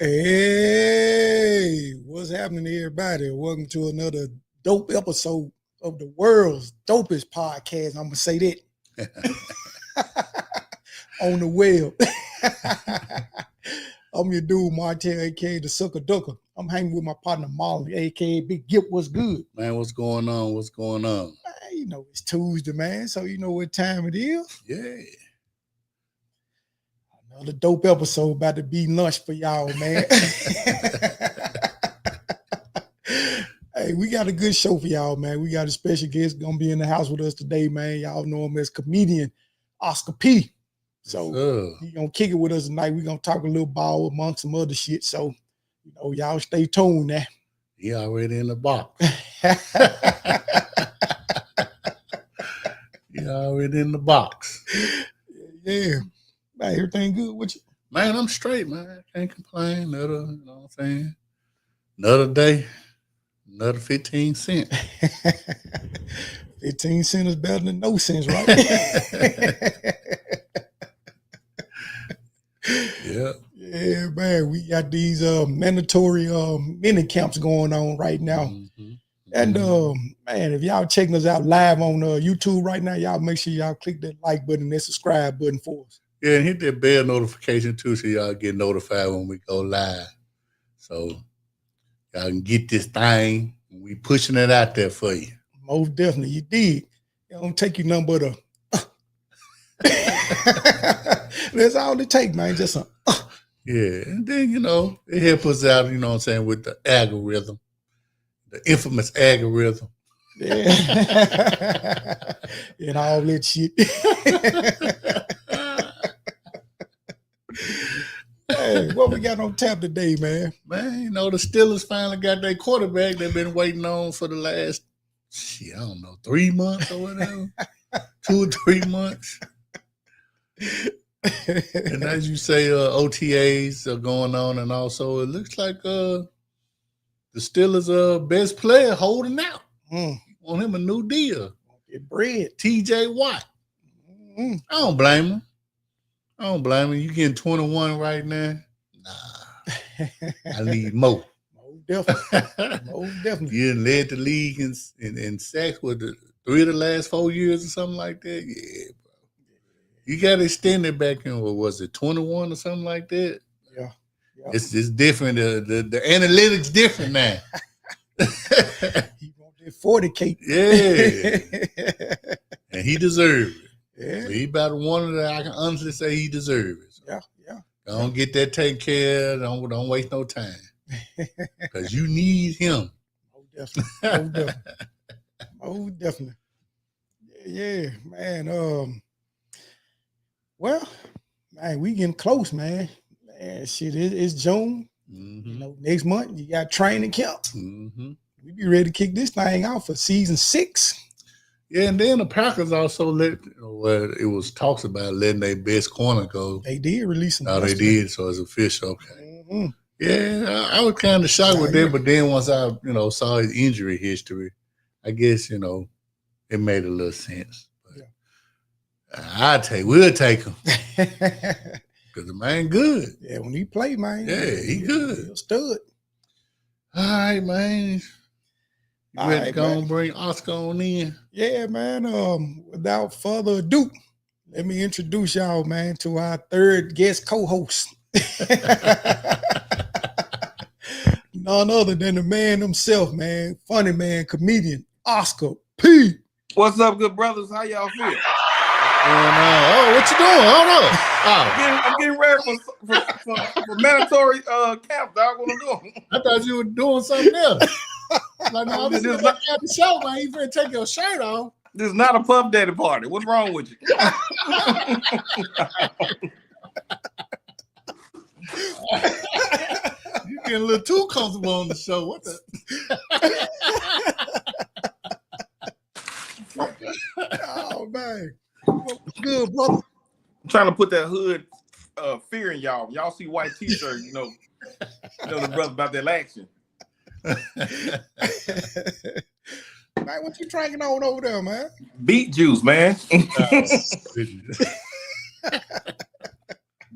Hey, what's happening to everybody? Welcome to another dope episode of the world's dopest podcast. I'm gonna say that on the web. I'm your dude, Martel, aka the Sucker Ducker. I'm hanging with my partner Molly, aka Big Gip. What's good? Man, what's going on? What's going on? Man, you know it's Tuesday, man, so you know what time it is. Yeah. Another dope episode about to be lunch for y'all, man. Hey, we got a good show for y'all, man. We got a special guest gonna be in the house with us today, man. Y'all know him as comedian Oscar P. So he gonna kick it with us tonight. We gonna talk a little ball among some other shit. So, you know, y'all stay tuned now. He already in the box. He already in the box. Yeah. Man, everything good with you? Man, I'm straight, man. Can't complain. You know what I'm saying? Another day, another 15 cents. 15 cents is better than no cents, right? Yeah. Yeah, man. We got these mandatory mini camps going on right now. Mm-hmm. And man, if y'all checking us out live on YouTube right now, y'all make sure y'all click that like button and that subscribe button for us. Yeah, and hit that bell notification too, so y'all get notified when we go live. So y'all can get this thing. We pushing it out there for you. Most definitely, you did. It don't take you nothing but a. That's all it takes, man. Just a. Yeah, and then it helps us out. You know what I'm saying, with the algorithm, the infamous algorithm. Yeah, and all that shit. Hey, what we got on tap today, man? Man, the Steelers finally got their quarterback they've been waiting on for the last, 3 months or whatever. 2 or 3 months. And as you say, OTAs are going on, and also it looks like the Steelers' best player holding out. Want him a new deal. Get bread. TJ Watt. I don't blame him. You getting 21 right now? Nah. I need more. Most definitely. You led the league in sacks with 3 of the last 4 years or something like that. Yeah, bro. You got to extend it back in, what was it, 21 or something like that? Yeah. It's different. The analytics different now. He want that 40K. Yeah. And he deserves it. Yeah. So he about one that I can honestly say he deserves it. So yeah. Don't get that taken care of. Don't waste no time. Because you need him. Most definitely. Yeah, man. Well, man, we getting close, man. Man, shit, it's June. Mm-hmm. Next month you got training camp. Mm-hmm. We be ready to kick this thing out for season 6. Yeah, and then the Packers also it was talks about letting their best corner go. They did release them. Oh, they did, so it's official. Okay. Mm-hmm. Yeah, I was kind of shocked with that, but then once I, saw his injury history, I guess, it made a little sense. But we'll take him. Because the man good. Yeah, when he play, man. Yeah, he good. He's a stud. All right, man. You ready to go and bring Oscar on in? Yeah, man. Without further ado, let me introduce y'all, man, to our third guest co-host. None other than the man himself, man. Funny man, comedian, Oscar P. What's up, good brothers? How y'all feel? Oh, what you doing? Hold on. I'm getting ready for mandatory camp, dog. What I'm doing? I thought you were doing something else. Like, no, this is not the show, man. You better take your shirt off. This is not a Puff Daddy party. What's wrong with you? You getting a little too comfortable on the show. What the? Oh, man. Good, brother. I'm trying to put that hood fear in y'all. Y'all see white t-shirt, you know the brother about that action. Man, what you drinking on over there, man? Beet juice, man.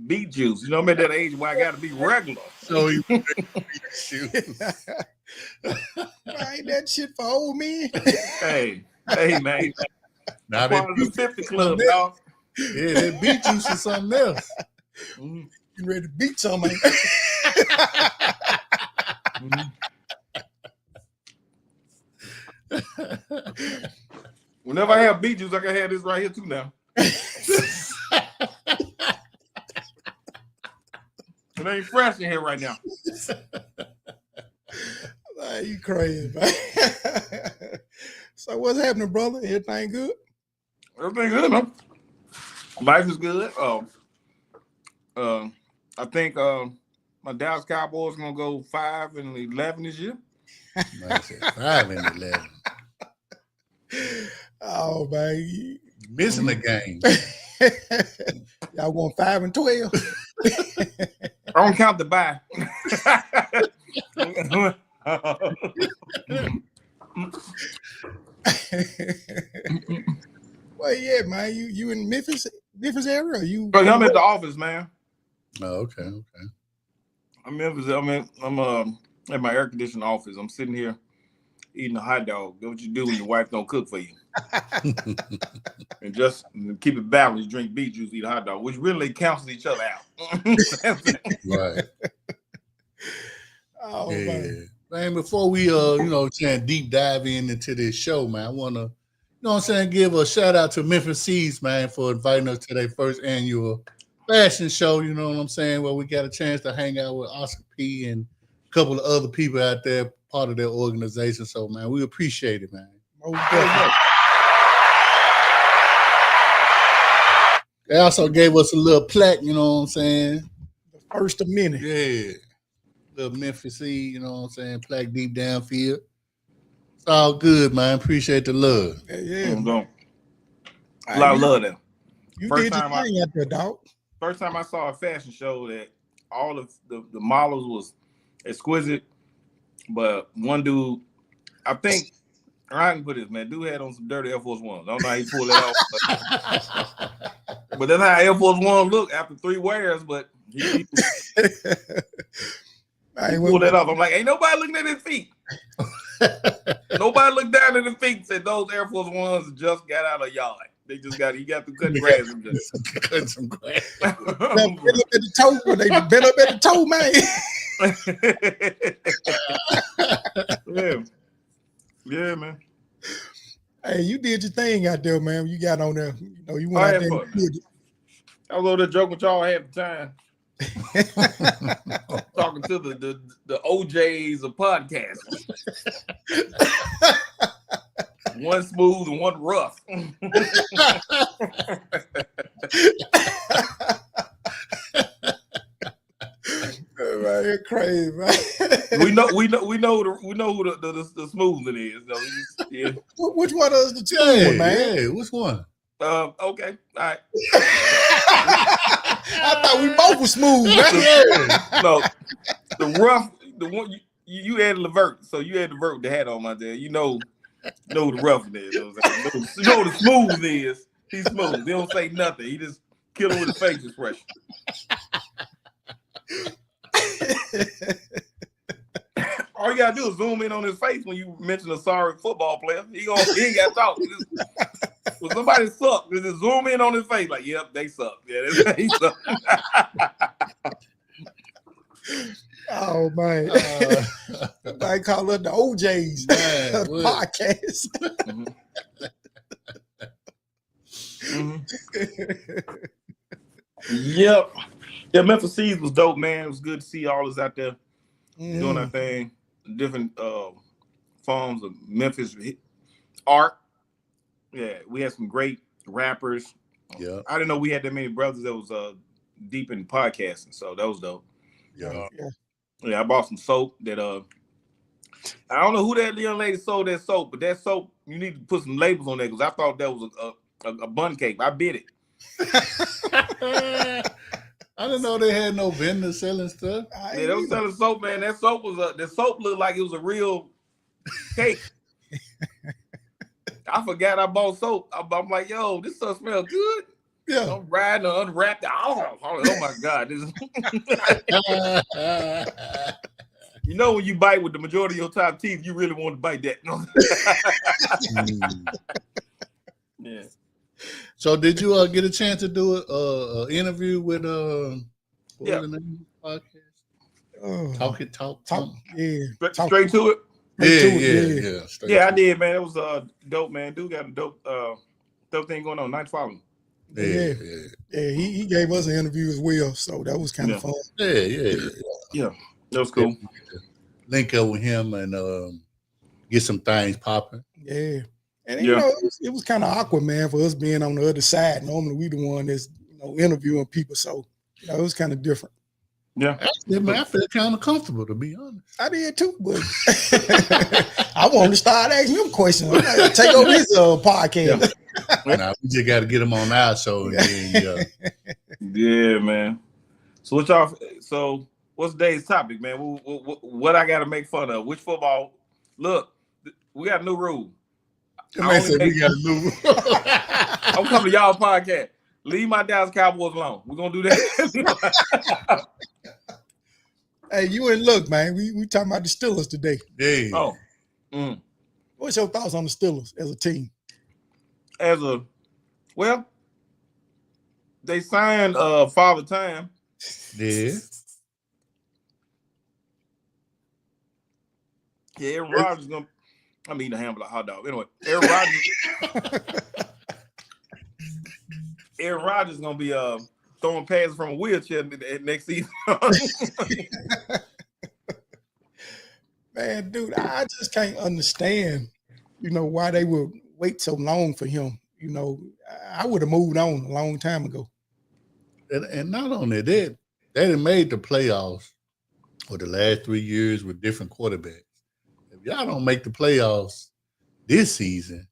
Beet juice. You know, I'm at that age where I got to be regular. So he was ready for your shoes. Ain't that shit for old men? Hey, man. Now Part of the 50 club, dog. Yeah, that beet juice is something else. You ready to beat somebody? Whenever I have beet juice, I can have this right here too now. It ain't fresh in here right now. Man, you crazy, man. So what's happening, brother? Everything good? Everything good, man. Life is good. I think my Dallas Cowboys gonna go 5-11 this year. 5-11. Oh man, Missing the game. Y'all want 5-12? I don't count the bye. Well, yeah, man. You in Memphis area? I'm at the office, man. Oh, okay. I'm in Memphis. I'm at my air conditioned office. I'm sitting here eating a hot dog. That's what you do when your wife don't cook for you. And just keep it balanced. Drink beet juice, eat a hot dog, which really cancels each other out. Right. Oh yeah. Man, before we trying deep dive into this show, man, I wanna, give a shout out to Memphis Seeds, man, for inviting us to their first annual fashion show, you know what I'm saying, where we got a chance to hang out with Oscar P and a couple of other people out there, part of their organization. So, man, we appreciate it, man. They also gave us a little plaque, you know what I'm saying? The first of many. Yeah. Little Memphis Seed, you know what I'm saying? Plaque deep downfield. It's all good, man. Appreciate the love. Yeah. A lot of love there. You did your thing out there, dog. First time I saw a fashion show that all of the models was exquisite, but one dude, I think, I can put this, man, dude had on some dirty Air Force Ones. I don't know how he pulled it off. But that's how Air Force One look after 3 wears, but he pulled that off. I'm like, ain't nobody looking at his feet. Nobody looked down at his feet and said those Air Force Ones just got out of yard. They just got, he got to cut grass. Cut some grass. They been up at the toe, or they been up at the toe, man. Yeah, man. Hey, you did your thing out there, man. You got on there. You went out there and did it. I was over there joking with y'all half the time. Talking to the OJs of podcasting. One smooth and one rough. Man, you're crazy, man. we know who the smooth it is. So yeah. Which one is the two one, man? Yeah, which one? Okay, all right. I thought we both were smooth, man. No, the rough, the one you added Levert, so you had Levert with the hat on my there. You know the rough it is. You know the smooth is. He's smooth. He don't say nothing. He just kill him with a face expression. All you gotta do is zoom in on his face when you mention a sorry football player. He ain't got to talk. When somebody suck, just zoom in on his face. Like, yep, they suck. Yeah, they suck. Oh man, I call it the OJs podcast. Yep. Yeah, Memphis Seeds was dope, man. It was good to see all us out there doing our thing. Different forms of Memphis art. Yeah, we had some great rappers. Yeah, I didn't know we had that many brothers that was deep in podcasting, so that was dope. Yeah, I bought some soap that I don't know who that young lady sold that soap, but that soap you need to put some labels on there because I thought that was a bun cake. I bit it. I didn't know they had no vendors selling stuff. Yeah, they was selling soap, man. That soap looked like it was a real cake. I forgot I bought soap. I'm like, yo, this stuff smells good. Yeah. I'm riding or unwrapped. Oh my God. You know, when you bite with the majority of your top teeth, you really want to bite that. Yeah. So did you get a chance to do a interview with what was the name of the podcast? Talk. Yeah. Straight to it. Yeah, I did, man. It was dope, man. Dude got a dope thing going on. Nice following. Yeah. He gave us an interview as well, so that was kind of fun. Yeah. That was cool. Link up with him and get some things popping. Yeah. And you know, it was kind of awkward, man, for us being on the other side. Normally we the one that's interviewing people, so it was kind of different. Yeah. Actually, man, I feel kind of comfortable, to be honest. I did too, but I want to start asking him questions. I'm like, take over his podcast. Nah, we just got to get him on our show. Yeah, man. So what's today's topic, man? What I got to make fun of? Which football? Look, we got a new rule. Man said we got a new rule. I'm coming to y'all podcast. Leave my Dallas Cowboys alone. We're gonna do that. Hey, you ain't look, man. We talking about the Steelers today. Yeah. Oh. What's your thoughts on the Steelers as a team? They signed Father Time. Yeah. Yeah, Aaron Rodgers gonna. I'm eating a hamburger hot dog. Anyway, Aaron Rodgers gonna be throwing passes from a wheelchair next season. Man, dude, I just can't understand, why they would wait so long for him. I would have moved on a long time ago. And not only that, they done made the playoffs for the last 3 years with different quarterbacks. If y'all don't make the playoffs this season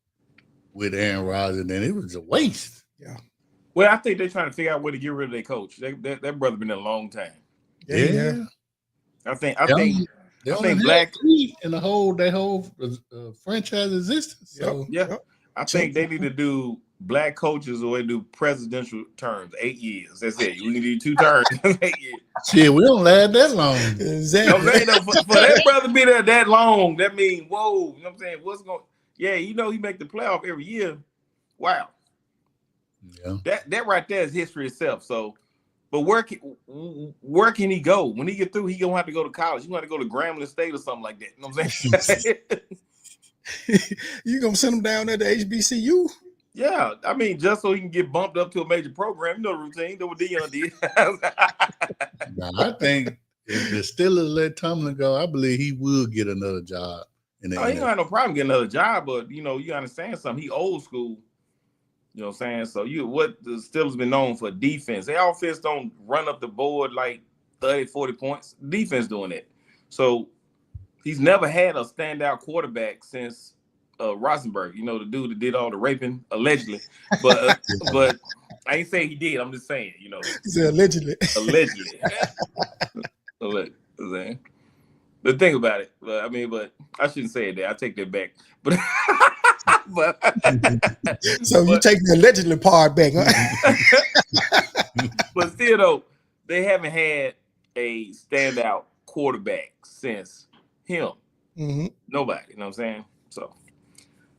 with Aaron Rodgers, then it was a waste. Yeah. Well, I think they're trying to figure out where to get rid of their coach. That brother been there a long time. Yeah. I think Black in the whole franchise existence. So I think they need to do black coaches or they do presidential terms, 8 years. That's it. We need 2 terms. 8 years. Shit, we don't last that long. Exactly. For that brother be there that long, that means whoa. You know what I'm saying? What's going? Yeah, he make the playoff every year. Wow. Yeah. That right there is history itself. So, but where can he go when he get through? He gonna have to go to college. He gonna have to go to Grambling State or something like that. You know what I'm saying? You gonna send him down there to HBCU? Yeah, I mean, just so he can get bumped up to a major program. You know the routine. You know what Deion did. I think if the Steelers let Tomlin go, I believe he will get another job. He don't have no problem getting another job, but you understand something. He old school. You know what I'm saying? So what the Steelers been known for defense. Their offense don't run up the board like 30, 40 points. Defense doing it. So he's never had a standout quarterback since Rosenberg, the dude that did all the raping, allegedly. But I ain't saying he did. I'm just saying, He said allegedly. Allegedly. Allegedly. The thing about it, but I shouldn't say it there. I take that back. But you take the allegedly part back, huh? But still, though, they haven't had a standout quarterback since him. Mm-hmm. Nobody, you know what I'm saying?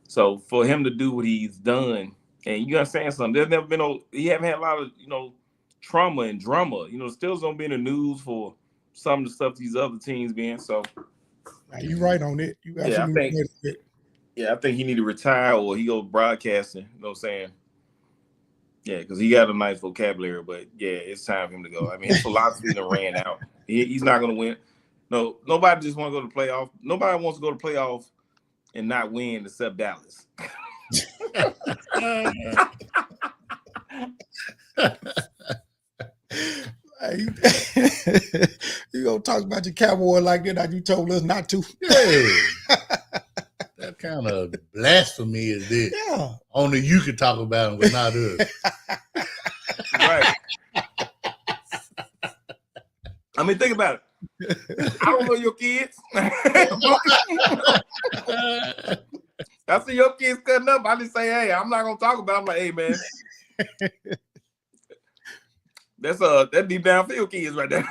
So for him to do what he's done, and you understand something, there's never been he haven't had a lot of trauma and drama. Steelers don't be in the news for some of the stuff these other teams being. So you're right on it. You absolutely right on it. Yeah, I think he need to retire or he go broadcasting. You know what I'm saying? Yeah, because he got a nice vocabulary, but yeah, it's time for him to go. I mean, his philosophy done ran out. He's not going to win. No, nobody just want to go to playoff. Nobody wants to go to playoff and not win except Dallas. You gonna talk about your Cowboy like that? You told us not to. Yeah. That kind of blasphemy is this. Yeah. Only you can talk about them, but not us. Right. I mean, think about it. I don't know your kids. I see your kids cutting up. I just say, hey, I'm not gonna talk about it. I'm like, hey, man, That's that deep downfield kids right there.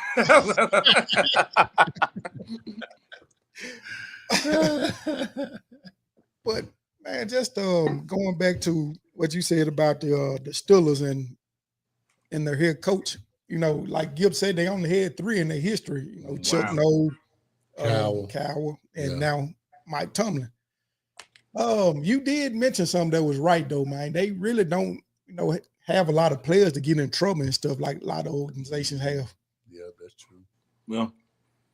But man, just going back to what you said about the Steelers and their head coach. You know, like Gibbs said, they only had 3 in their history. You know, Chuck Noll, Cowell, and now Mike Tomlin. You did mention something that was right though, man. They really don't, have a lot of players to get in trouble and stuff like a lot of organizations have. Yeah, that's true. Well,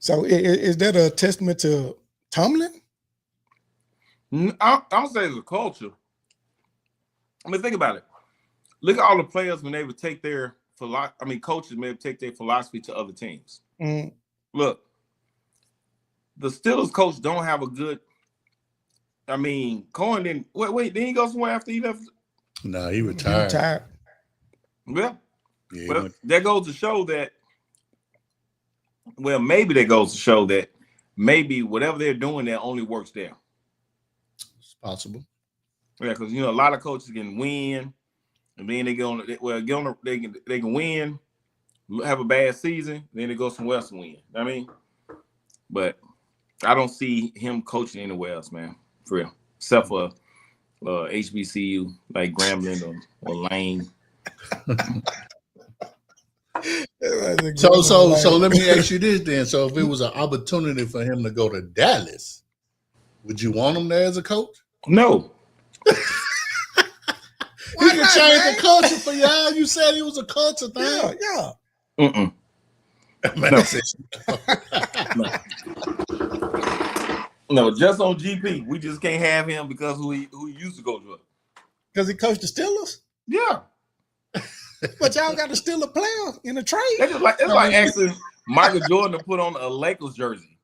so is that a testament to Tomlin? I'll say it's a culture. I mean, think about it. Look at all the players when they would take their philosophy. I mean, coaches may take their philosophy to other teams. Mm. Look, the Steelers coach don't have a good. I mean, Cohen didn't. Wait, didn't he go somewhere after he left? No, he retired. Well, that goes to show that. Well, maybe that goes to show that maybe whatever they're doing there only works there. It's possible. Yeah, because a lot of coaches can win, and then they they can win, have a bad season, then they go somewhere else and win. I mean, but I don't see him coaching anywhere else, man, for real, except for HBCU like Grambling or Lane. So let me ask you this then. So if it was an opportunity for him to go to Dallas, would you want him there as a coach? No. He can change the culture for y'all. You said he was a culture thing. Yeah. Mm-mm. No, just on GP. We just can't have him because who he used to coach with. Because he coached the Steelers? Yeah. But y'all got to steal a player in a trade. It's like asking Michael Jordan to put on a Lakers jersey.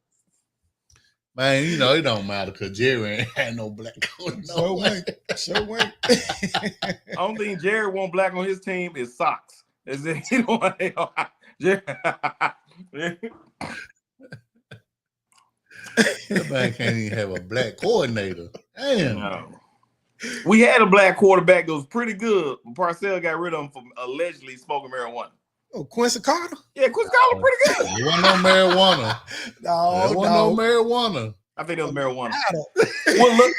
Man, it don't matter because Jerry ain't had no black coat. So wait. Only thing Jerry want black on his team is socks. Is it? He don't want Jerry. That man can't even have a black coordinator. Damn. No. We had a black quarterback that was pretty good, but Parcells got rid of him for allegedly smoking marijuana. Oh, Quincy Carter? Yeah, Quincy Carter pretty good. There wasn't no marijuana. No marijuana. I think it was marijuana.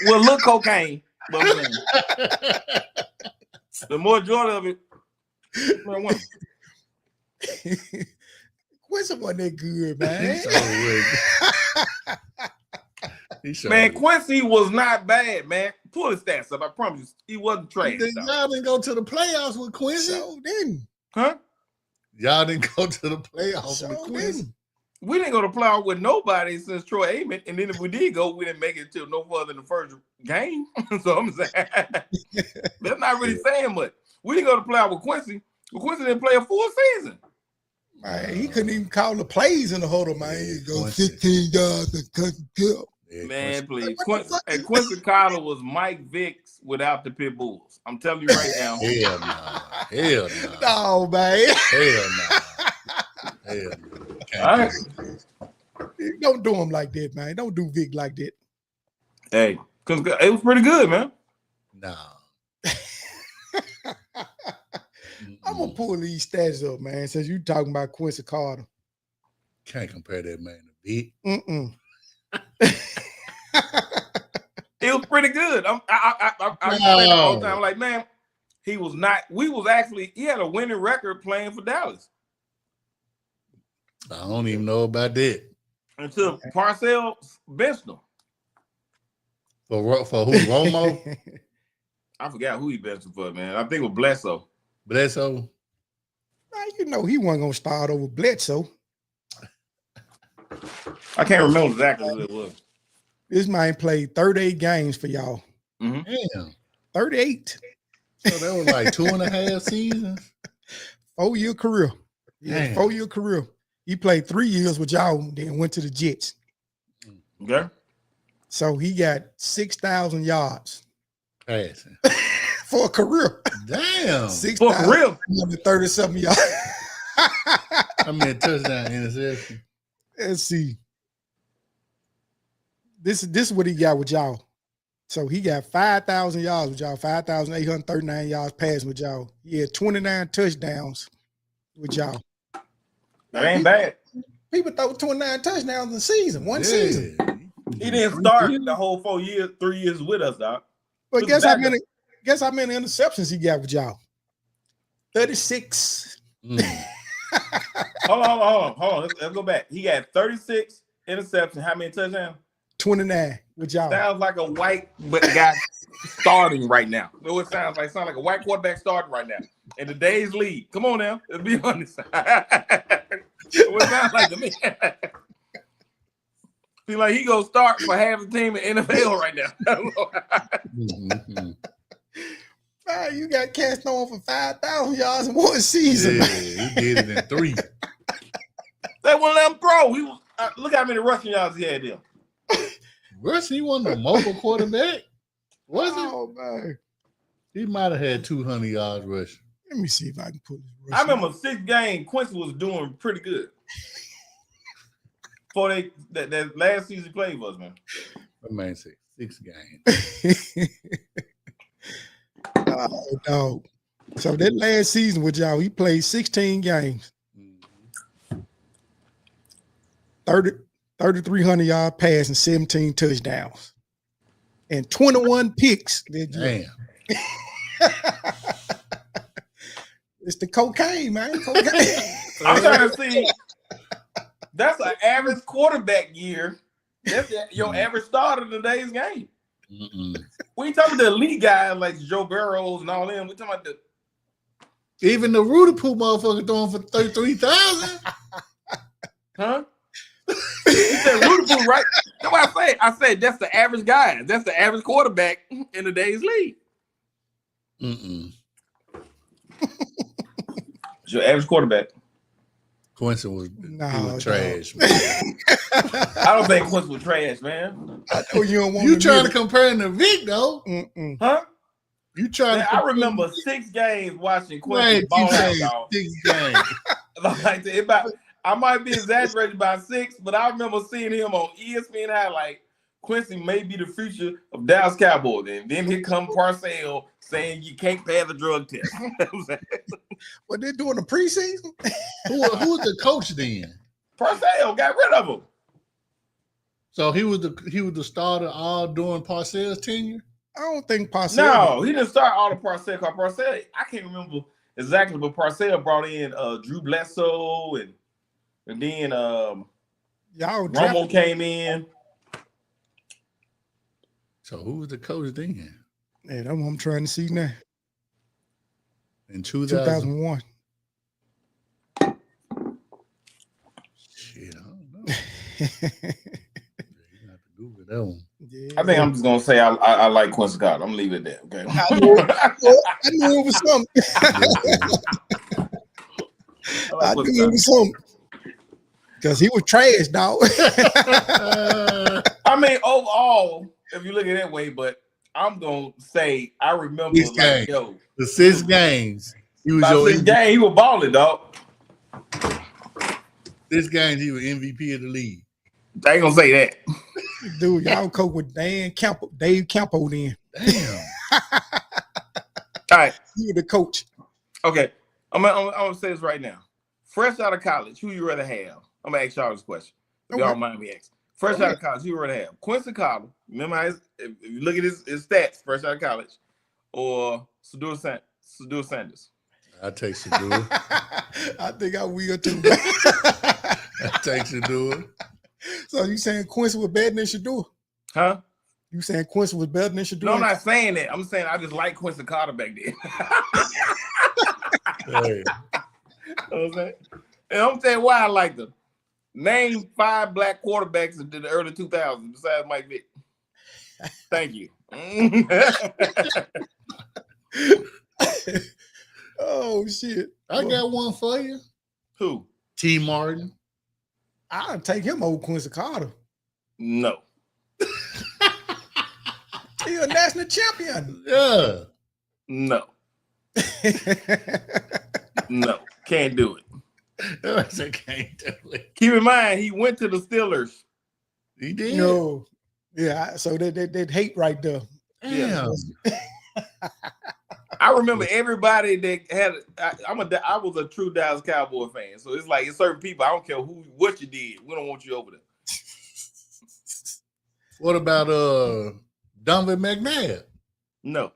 We'll look cocaine. But the majority of it, marijuana. Quincy wasn't that good, man. Man, Quincy was not bad, man. Pull his stats up. I promise you, he wasn't trash. Y'all didn't go to the playoffs with Quincy? So didn't. Huh? Y'all didn't go to the playoffs with Quincy? We didn't go to playoffs with nobody since Troy Aikman, and then if we did go, we didn't make it till no further than the first game. So I'm saying that's not really saying much. We didn't go to playoffs with Quincy. But Quincy didn't play a full season. Man, he couldn't even call the plays in the huddle, man. He go 15 yards and cut and kill. Man, please. Quincy Carter was Mike Vicks without the pit bulls. I'm telling you right now. Hell no. No, man. Hell no. All right. Don't do him like that, man. Don't do Vic like that. Hey, because it was pretty good, man. No. I'm going to pull these stats up, man, since you talking about Quincy Carter. Can't compare that man to Vic. It was pretty good. I say that all the time. I'm like, man, he was not. He had a winning record playing for Dallas. I don't even know about that. Until Parcells benched him. For who? Romo? I forgot who he benched him for, man. I think it was Bledsoe. Bledsoe? He wasn't going to start over Bledsoe. I can't remember exactly who it was. This man played 38 games for y'all. Mm-hmm. Damn. 38. So that was like 2.5 seasons? 4-year career. Yeah, 4-year career. He played 3 years with y'all, then went to the Jets. Okay. So he got 6,000 yards. Passing. For a career. Damn. 6,037 yards. I mean, touchdown, interception. Let's see. This is what he got with y'all. So he got 5,000 yards with y'all, 5,839 yards passing with y'all. He had 29 touchdowns with y'all. That ain't bad. People throw 29 touchdowns in the season, one season. He didn't start the whole 4 years, 3 years with us, dog. But guess how many interceptions he got with y'all? 36. Hold on. Let's go back. He got 36 interceptions. How many touchdowns? 29 with y'all. Sounds like a white guy starting right now. No, it sounds like a white quarterback starting right now in today's league. Come on now, let's be honest. What it sounds like to me. Feel like he gonna start for half the team in NFL right now. You got cast on for 5,000 yards in one season. Yeah, he did it in 3. They wouldn't let him throw. He was, look how many rushing yards he had there. Russ, he wasn't a mobile quarterback. Was it? Oh, man. He might have had 200 yards rushing. Let me see if I can pull this. I remember 6 games, Quincy was doing pretty good. For that last season he played for us, man. That man said 6 games. Oh, dog. So that last season with y'all, he played 16 games. 3,300 yard pass and 17 touchdowns. And 21 picks. Damn. It's the cocaine, man. Cocaine. I'm trying to see. That's an average quarterback year. That's your average starter in today's game. We talking about the elite guys like Joe Burrows and all them. We talking about even the Rudy Poo motherfucker throwing for 33,000. Huh? He said Rudy Poo, right? That's what I said. I said that's the average guy. That's the average quarterback in today's league. It's your average quarterback. Quincy was trash, man. I don't think Quincy was trash, man. I know you don't want you trying to compare him to Vic, though? Huh? You trying to? I remember 6 games watching Quincy ball out. 6 games. I might be exaggerating by 6, but I remember seeing him on ESPN highlight. Quincy may be the future of Dallas Cowboys, and then here come Parcells saying you can't pass the drug test. What they're doing the preseason? Who's the coach then? Parcells got rid of him. So he was the starter all during Parcells' tenure. I don't think Parcells. No, he didn't start all the Parcells. Parcells, I can't remember exactly, but Parcells brought in Drew Bledsoe and then Romo came in. So who was the coach then? Yeah, that's what I'm trying to see now. In 2001. Shit, I don't know. You have to Google that one. Yeah. I think I'm just gonna say I like Quincy Carter. I'm gonna leave it at that. Okay. I knew it was something. I knew it was something. Because he was trash, dog. I mean, overall, if you look at it that way, but I'm gonna say I remember the 6 games. He was your 6 games, he was balling, dog. 6 games, he was MVP of the league. I ain't gonna say that. Dude, y'all coach with Dave Campo then. Damn. All right. You were the coach. Okay. I'm gonna say this right now. Fresh out of college, who you rather have? I'm gonna ask y'all this question. If y'all mind me asking. Fresh out of college, who you rather have? Quincy Carter, remember if you look at his stats, fresh out of college, or Sador Sanders? I take Sador. I think I will too. I take Sador. So you saying Quincy was better than Shador? Huh? You saying Quincy was better than Shador? No, I'm not saying that. I'm saying I just like Quincy Carter back then. Hey. You know what I'm saying? And I'm saying why I like them. Name 5 black quarterbacks in the early 2000s besides Mike Vick. Thank you. Oh, shit. I got one for you. Who? T. Martin. I'll take him over Quincy Carter. No. He's a national champion. Yeah. No. No. Can't do it. I can't do it. Keep in mind, he went to the Steelers. He did. I remember everybody that had. I was a true Dallas Cowboy fan, so it's like it's certain people. I don't care what you did. We don't want you over there. What about Donovan McNabb? No.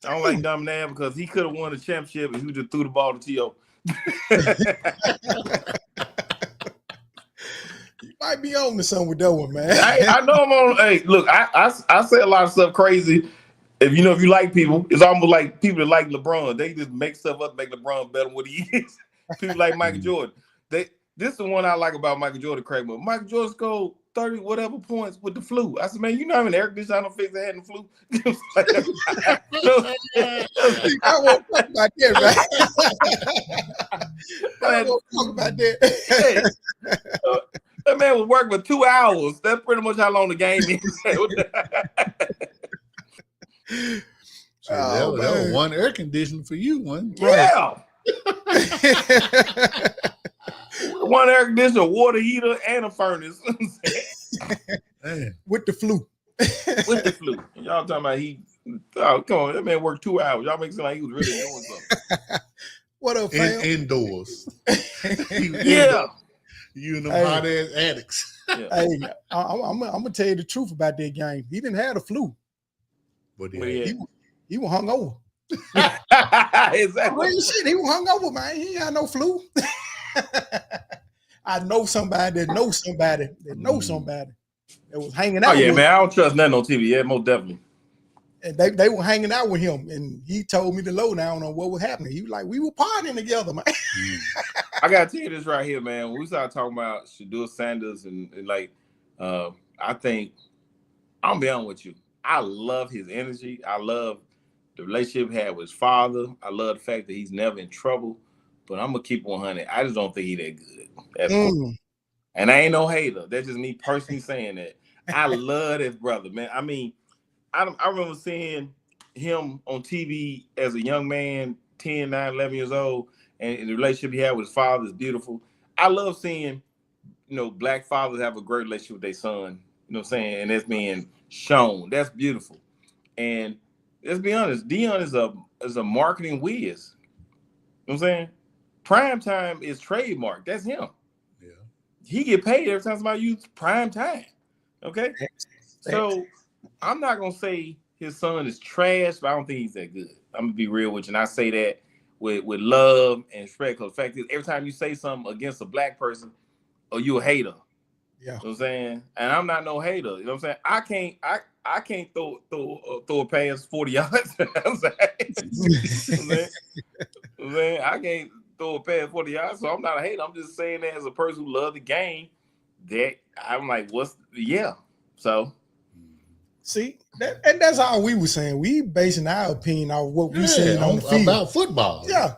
I don't like Donovan McNabb because he could have won the championship if he just threw the ball to T.O. You might be on to something with that one, man. I know I'm on. Hey, look, I say a lot of stuff crazy. If you like people, it's almost like people that like LeBron. They just make stuff up, make LeBron better than what he is. People like Michael Jordan. This is the one I like about Michael Jordan, Craig. But Michael Jordan scored 30 whatever points with the flu. I said, man, you know how many air conditioners I don't fix that had the flu? I won't talk about that, right? I won't talk about that. That man was working for 2 hours. That's pretty much how long the game is. So that was one air conditioner for you, one. Yeah. One air conditioner, water heater, and a furnace. With the flu. With the flu. And y'all talking about come on, that man worked 2 hours. Y'all make it seem like he was really doing something. What up, fam? Indoors. Yeah. You and them hot ass addicts. Yeah. Hey, I'm gonna tell you the truth about that game. He didn't have the flu. But he was hungover. Exactly. Shit, he was hungover, man. He ain't had no flu. I know somebody that knows somebody that was hanging out. Oh yeah, man. I don't trust nothing on TV. Yeah, most definitely. And they were hanging out with him, and he told me the lowdown on what was happening. He was like, we were partying together, man. I gotta tell you this right here, man. When we started talking about Shedeur Sanders and I think I'm be honest with you. I love his energy. I love the relationship he had with his father. I love the fact that he's never in trouble. But I'm gonna keep 100. I just don't think he that good. That's cool. And I ain't no hater. That's just me personally saying that. I love this brother, man. I mean, I remember seeing him on TV as a young man, 10, 9, 11 years old, and the relationship he had with his father is beautiful. I love seeing, black fathers have a great relationship with their son. You know what I'm saying? And that's being shown. That's beautiful. And let's be honest, Dion is a marketing whiz. You know what I'm saying? Prime time is trademark. That's him. Yeah. He get paid every time somebody uses prime time. Okay? So I'm not gonna say his son is trash, but I don't think he's that good. I'm gonna be real with you. And I say that with love and respect. Because the fact is, every time you say something against a black person, you a hater. Yeah. You know what I'm saying? And I'm not no hater. You know what I'm saying? I can't throw a pass 40 yards. You know what I'm saying? I can't throw a pass 40 yards, so I'm not a hater. I'm just saying that as a person who loves the game, that I'm like, so see, and that's all we were saying. We basing our opinion on what we said on the field about football. Yeah.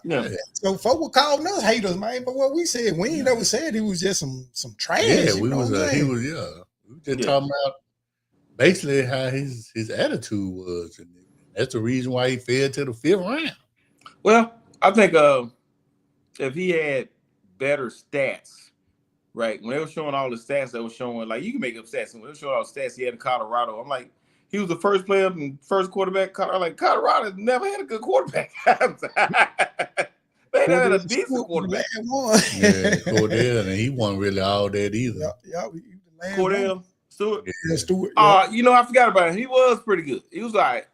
So folks were calling us haters, man. But what we said, we ain't never said he was just some trash. Yeah, we were just talking about basically how his attitude was, and that's the reason why he fell to the 5th round. Well, I think if he had better stats, right? When they were showing all the stats, they were showing, like, you can make up stats. When they were showing all the stats he had in Colorado, I'm like, he was the first player and first quarterback. Colorado never had a good quarterback. They never had a decent quarterback. Yeah, Cordell, and he wasn't really all that either. Cordell Stewart. Yeah, Stewart. I forgot about him. He was pretty good. He was all right.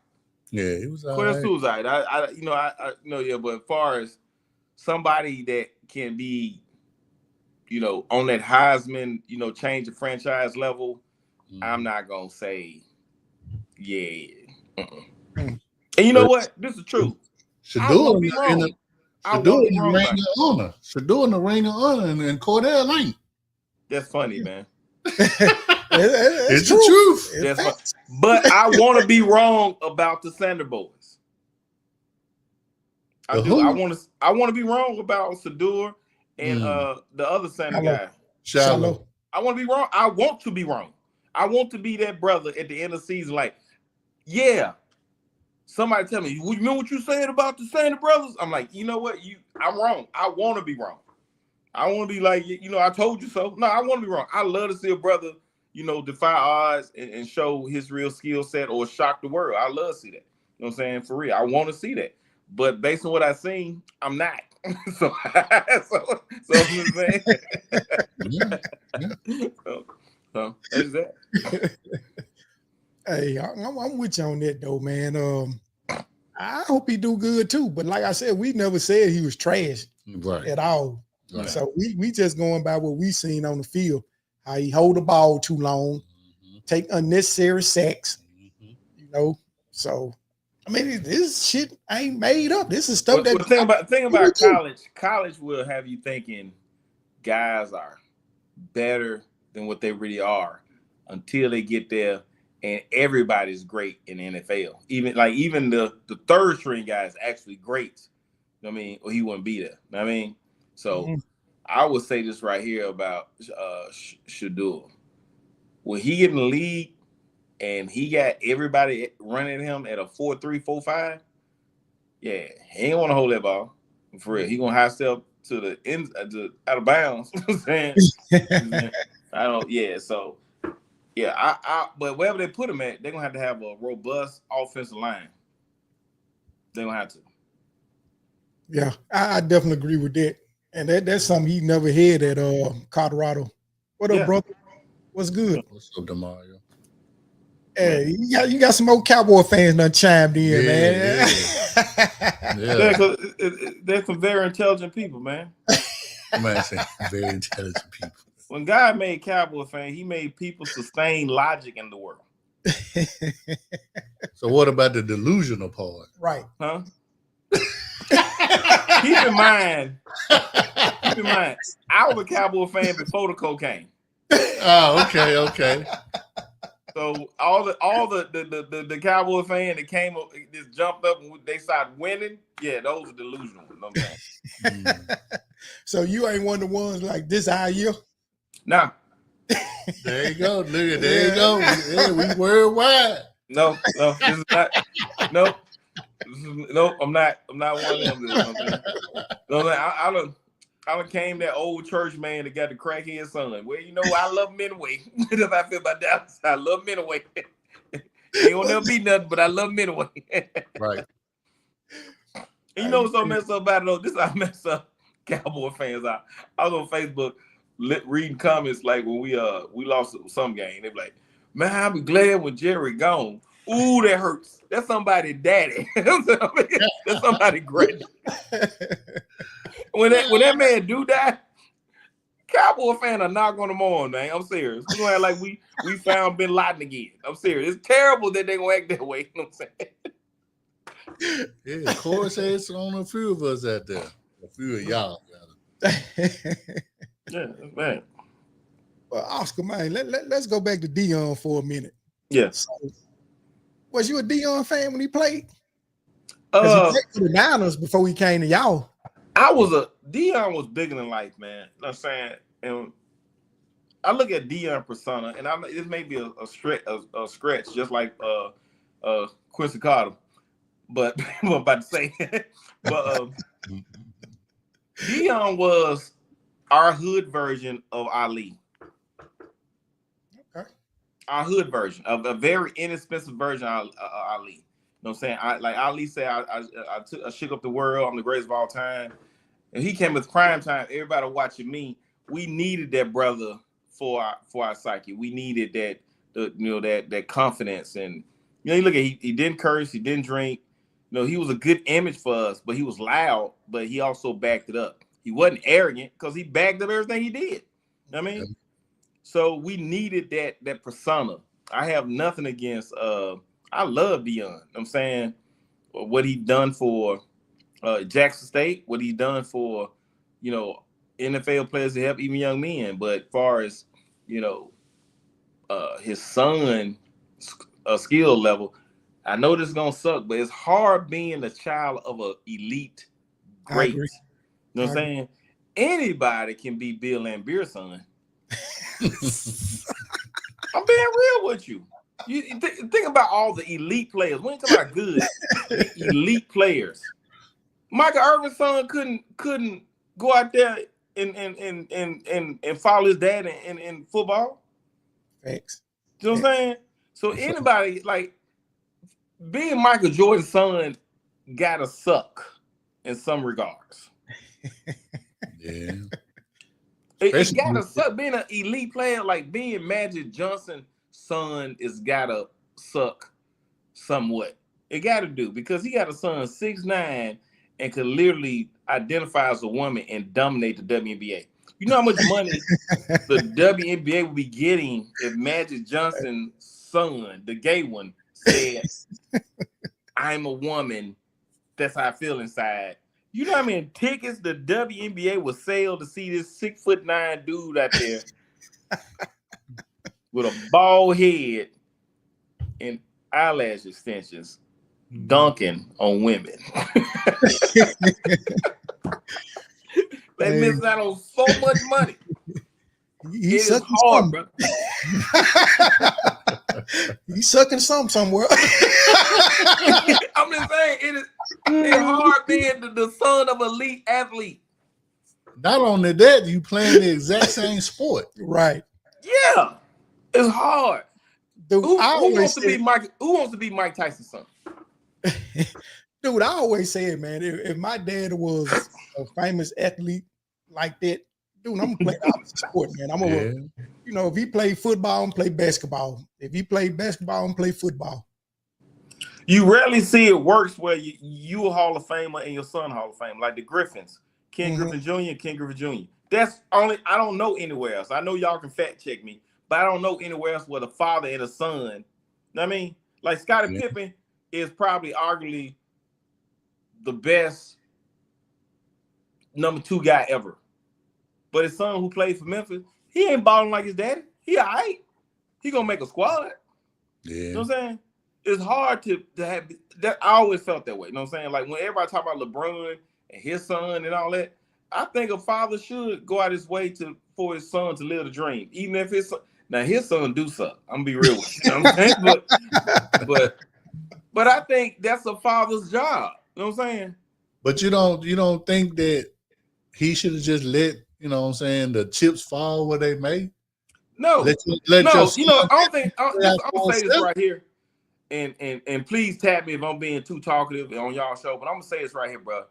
Yeah, he was all Cordell right. Stewart was all right. But as far as somebody that can be, on that Heisman, change the franchise level, I'm not gonna say, And you know what? This is true. Shedeur in the ring of honor, and Cordell ain't. That's funny, man. It's the truth. That's funny. But I want to be wrong about the Sander boys. I do. I want to be wrong about Shedeur and the other Sander guy. Shallow. I want to be wrong. I want to be wrong. I want to be that brother at the end of the season, like, somebody tell me, you remember what you said about the Sander brothers? I'm like, you know what? I'm wrong. I want to be wrong. I want to be like, I told you so. No, I want to be wrong. I love to see a brother, defy odds and show his real skill set or shock the world. I love to see that. You know what I'm saying? For real. I want to see that. But based on what I've seen, I'm not. so I'm just saying. So that's that. Hey, I'm with you on that though, man. I hope he do good too. But like I said, we never said he was trash at all. Right. So we just going by what we seen on the field. How he hold the ball too long, take unnecessary sacks, you know. So I mean, this shit ain't made up. This is stuff that the thing about college will have you thinking guys are better than what they really are until they get there. And everybody's great in the NFL. Even the third string guy is actually great. I mean, or he wouldn't be there. I mean, so I would say this right here about Shadul. When he get in the league and he got everybody running him at a 4.3, 4.5, yeah, he ain't want to hold that ball for real. He gonna high step to the end, out of bounds. You know what I'm saying? I don't. Yeah, so. Yeah, but wherever they put him at, they're gonna have a robust offensive line. They're gonna have to. Yeah, I definitely agree with that. And that's something he never had at Colorado. What up, brother? What's good? What's up, Demario? Hey, you got some old Cowboy fans done chimed in, man. Yeah, they're some very intelligent people, man. Man, say very intelligent people. When God made Cowboy fan, he made people sustain logic in the world. So what about the delusional part? Right. Huh? Keep in mind, I was a Cowboy fan before the cocaine. Oh, okay. So all the Cowboy fan that came up, just jumped up and they started winning. Yeah, those are delusional. You know what I'm saying? So you ain't one of the ones like this our year? No. There you go. Look at there you go. Yeah, we worldwide. No, this is not. No, I'm not one of them. No, I done came that old church man that got the crackhead son. Well, you know, I love men away. That's how I feel about Dallas. I love men away. They will never be nothing, but I love men away. Right. And you know what's so messed up about it though? This is how messed up Cowboy fans are. I was on Facebook reading comments like when we lost some game. They be like, man, I'll be glad when Jerry gone. Ooh, that hurts. That's somebody's daddy. That's somebody great. When that man do die, Cowboy fan are not gonna mourn, man. I'm serious. We're gonna act like we found Bin Laden again. I'm serious. It's terrible that they're gonna act that way. You know what I'm saying? Yeah, of course, it's on a few of us out there. A few of y'all. Yeah, man. Well, Oscar, man, let's go back to Dion for a minute. Yeah. So, was you a Dion fan when he played? He played for the Niners before he came to y'all. Dion was bigger than life, man. You know what I'm saying? And I look at Dion persona, and this may be a stretch, just like Quincy Carter. But I'm about to say, but Dion was our hood version of Ali. Okay. Our hood version of a very inexpensive version of Ali. You know what I'm saying? Like Ali said, I shook up the world. I'm the greatest of all time. And he came with Crime Time. Everybody watching me. We needed that brother for our psyche. We needed that confidence. And you look at he didn't curse, he didn't drink. He was a good image for us, but he was loud, but he also backed it up. He wasn't arrogant because he backed up everything he did. You know what I mean? So we needed that persona. I have nothing against I love Dion. You know what I'm saying what he done for Jackson State, what he done for, NFL players to help even young men. But as far as, his son skill level, I know this is going to suck, but it's hard being the child of an elite great. You know what I'm saying? Anybody can be Bill Lambier's son. I'm being real with you. You think about all the elite players. We ain't talking about good. Elite players. Michael Irvin's son couldn't go out there and follow his dad in football. Thanks. You know what I'm saying? So anybody, like, being Michael Jordan's son gotta suck in some regards. Yeah. It gotta suck. Being an elite player, like being Magic Johnson's son, is gotta suck somewhat. It gotta do, because he got a son 6'9" and could literally identify as a woman and dominate the WNBA. You know how much money the WNBA would be getting if Magic Johnson's son, the gay one, said, "I'm a woman. That's how I feel inside." You know how many tickets the WNBA would sell to see this 6'9" dude out there with a bald head and eyelash extensions dunking on women? They missing out on so much money. He's it is hard, bro. He's sucking somewhere. I'm just saying, it's hard being the son of an elite athlete. Not only that, you playing the exact same sport. Right. Yeah. It's hard. Dude, Who wants to be Mike Tyson's son? Dude, I always say it, man. If my dad was a famous athlete like that, dude, I'm gonna play the opposite sport, man. I'm gonna, if he played football, I'm play basketball. If he played basketball, I'm play football. You rarely see it works where you a Hall of Famer and your son Hall of Fame, like the Griffins, Ken Griffin Jr. and Ken Griffin Jr. That's only, I don't know anywhere else. I know y'all can fact check me, but I don't know anywhere else where the father and a son. You know what I mean? Like Scottie Pippen is probably arguably the best number 2 guy ever. But his son, who played for Memphis, he ain't balling like his daddy. He all right. He gonna make a squad. Yeah. You know what I'm saying? It's hard to have that. I always felt that way. You know what I'm saying? Like when everybody talk about LeBron and his son and all that, I think a father should go out his way for his son to live the dream, even if his son do suck. I'm gonna be real with you. You know what I'm saying? But I think that's a father's job. You know what I'm saying? But you don't think that he should have just let, the chips fall where they may? No. I don't think I'm gonna say this right here. And please tap me if I'm being too talkative on y'all show, but I'm gonna say this right here, bro.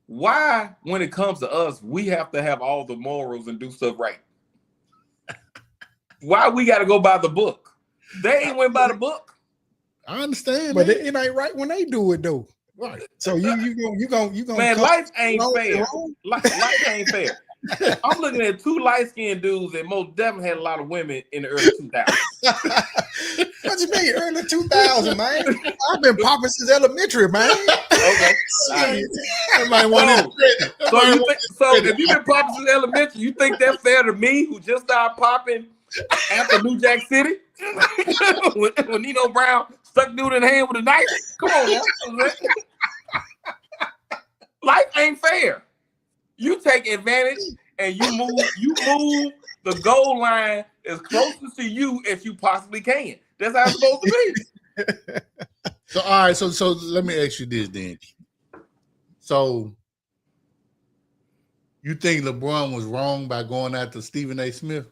Why, when it comes to us, we have to have all the morals and do stuff right? Why we got to go by the book? They ain't went by the book. I understand, but it ain't right when they do it though. Right. So you gonna man, life ain't fair. Life ain't fair. I'm looking at 2 light-skinned dudes that most definitely had a lot of women in the early 2000s. What you mean, early 2000, man? I've been popping since elementary, man. Okay. So if you've been popping since elementary, you think that's fair to me, who just started popping after New Jack City? when Nino Brown stuck dude in the hand with a knife? Come on now. Life ain't fair. You take advantage and you move the goal line as closest to you as you possibly can. That's how it's supposed to be. So all right, so let me ask you this then. So you think LeBron was wrong by going after Stephen A. Smith?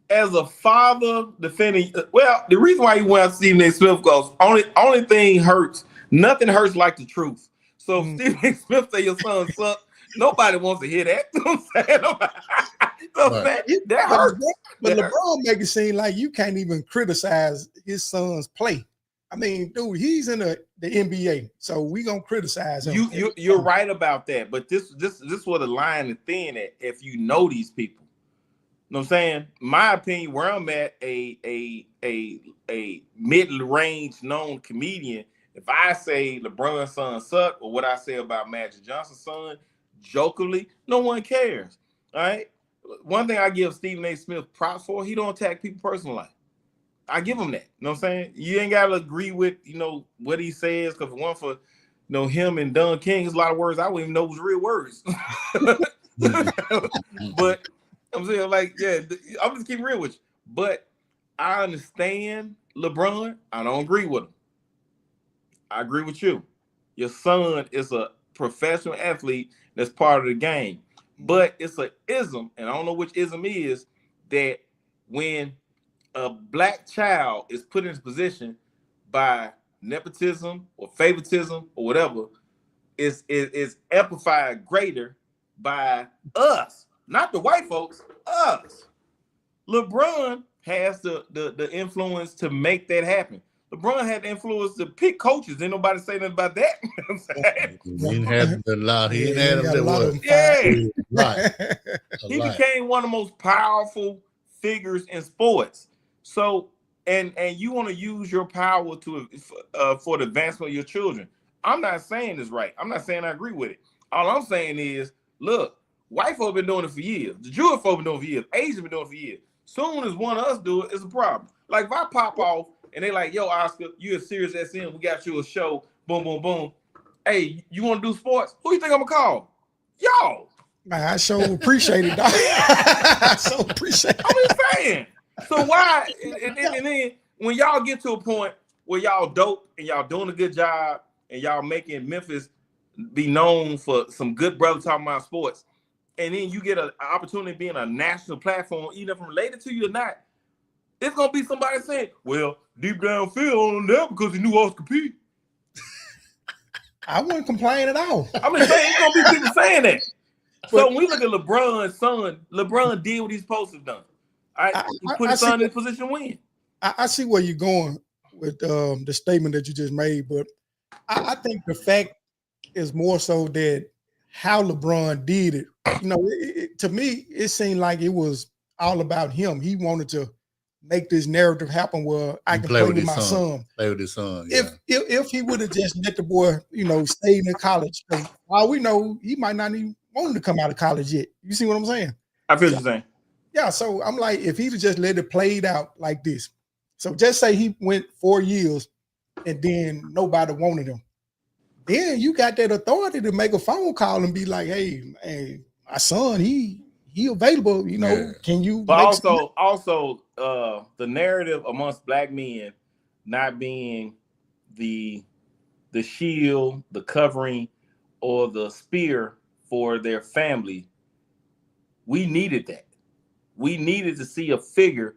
As a father defending, well, the reason why he went after Stephen A. Smith goes, only thing hurts, nothing hurts like the truth. So if Stephen A. Smith say your son sucks, nobody wants to hear that. You know what I'm saying? That hurts. But LeBron make it seem like you can't even criticize his son's play. I mean, dude, he's in the NBA, so we gonna criticize him. You're right about that, but this where the line is thin at. If you know these people, you know what I'm saying? My opinion, where I'm at, a mid-range known comedian. If I say LeBron's son suck, or what I say about Magic Johnson's son, jokingly, no one cares. All right. One thing I give Stephen A. Smith props for, he don't attack people personally. I give him that. You know what I'm saying? You ain't gotta agree with, what he says, because one for him and Don King, there's a lot of words I wouldn't even know was real words. But I'm saying, I'm just keeping real with you. But I understand LeBron. I don't agree with him. I agree with you. Your son is a professional athlete that's part of the game. But it's an ism, and I don't know which ism is, that when a black child is put in this position by nepotism or favoritism or whatever is amplified greater by us, not the white folks, us. LeBron has the influence to make that happen. LeBron had the influence to pick coaches. Ain't nobody say nothing about that. He didn't have a lot. He didn't have a lot that. Of Yeah, he became one of the most powerful figures in sports. So, and you want to use your power to for the advancement of your children. I'm not saying it's right. I'm not saying I agree with it. All I'm saying is, look, white folk been doing it for years. The Jewish folk been doing it for years. Asians been doing it for years. Soon as one of us do it, it's a problem. Like if I pop off and they like, yo, Oscar, you a serious SM, we got you a show, boom, boom, boom. Hey, you want to do sports? Who you think I'm gonna call? Y'all. Man, I so appreciate it, dog. I so appreciate it. I'm just saying. So why? And then when y'all get to a point where y'all dope and y'all doing a good job and y'all making Memphis be known for some good brothers talking about sports, and then you get an opportunity to be in a national platform, even if I'm related to you or not, it's gonna be somebody saying, "Well, deep down Phil on there because he knew Oscar P." I wouldn't complain at all. I'm just saying, it's gonna be people saying that. So when we look at LeBron's son, LeBron did what he's supposed to have done. He put his son in a position to win. I see where you're going with the statement that you just made, but I think the fact is more so that how LeBron did it. You know, to me, it seemed like it was all about him. He wanted to make this narrative happen where I can play with my son. Play with his son. Yeah. If he would have just let the boy, you know, stay in college, all we know, he might not even want to come out of college yet. You see what I'm saying? I feel what you're saying. Yeah, so I'm like, if he'd just let it played out like this. So just say he went 4 years and then nobody wanted him. Then you got that authority to make a phone call and be like, hey, my son, he available, you know, yeah. Can you? But also the narrative amongst black men not being the shield, the covering, or the spear for their family, we needed that. We needed to see a figure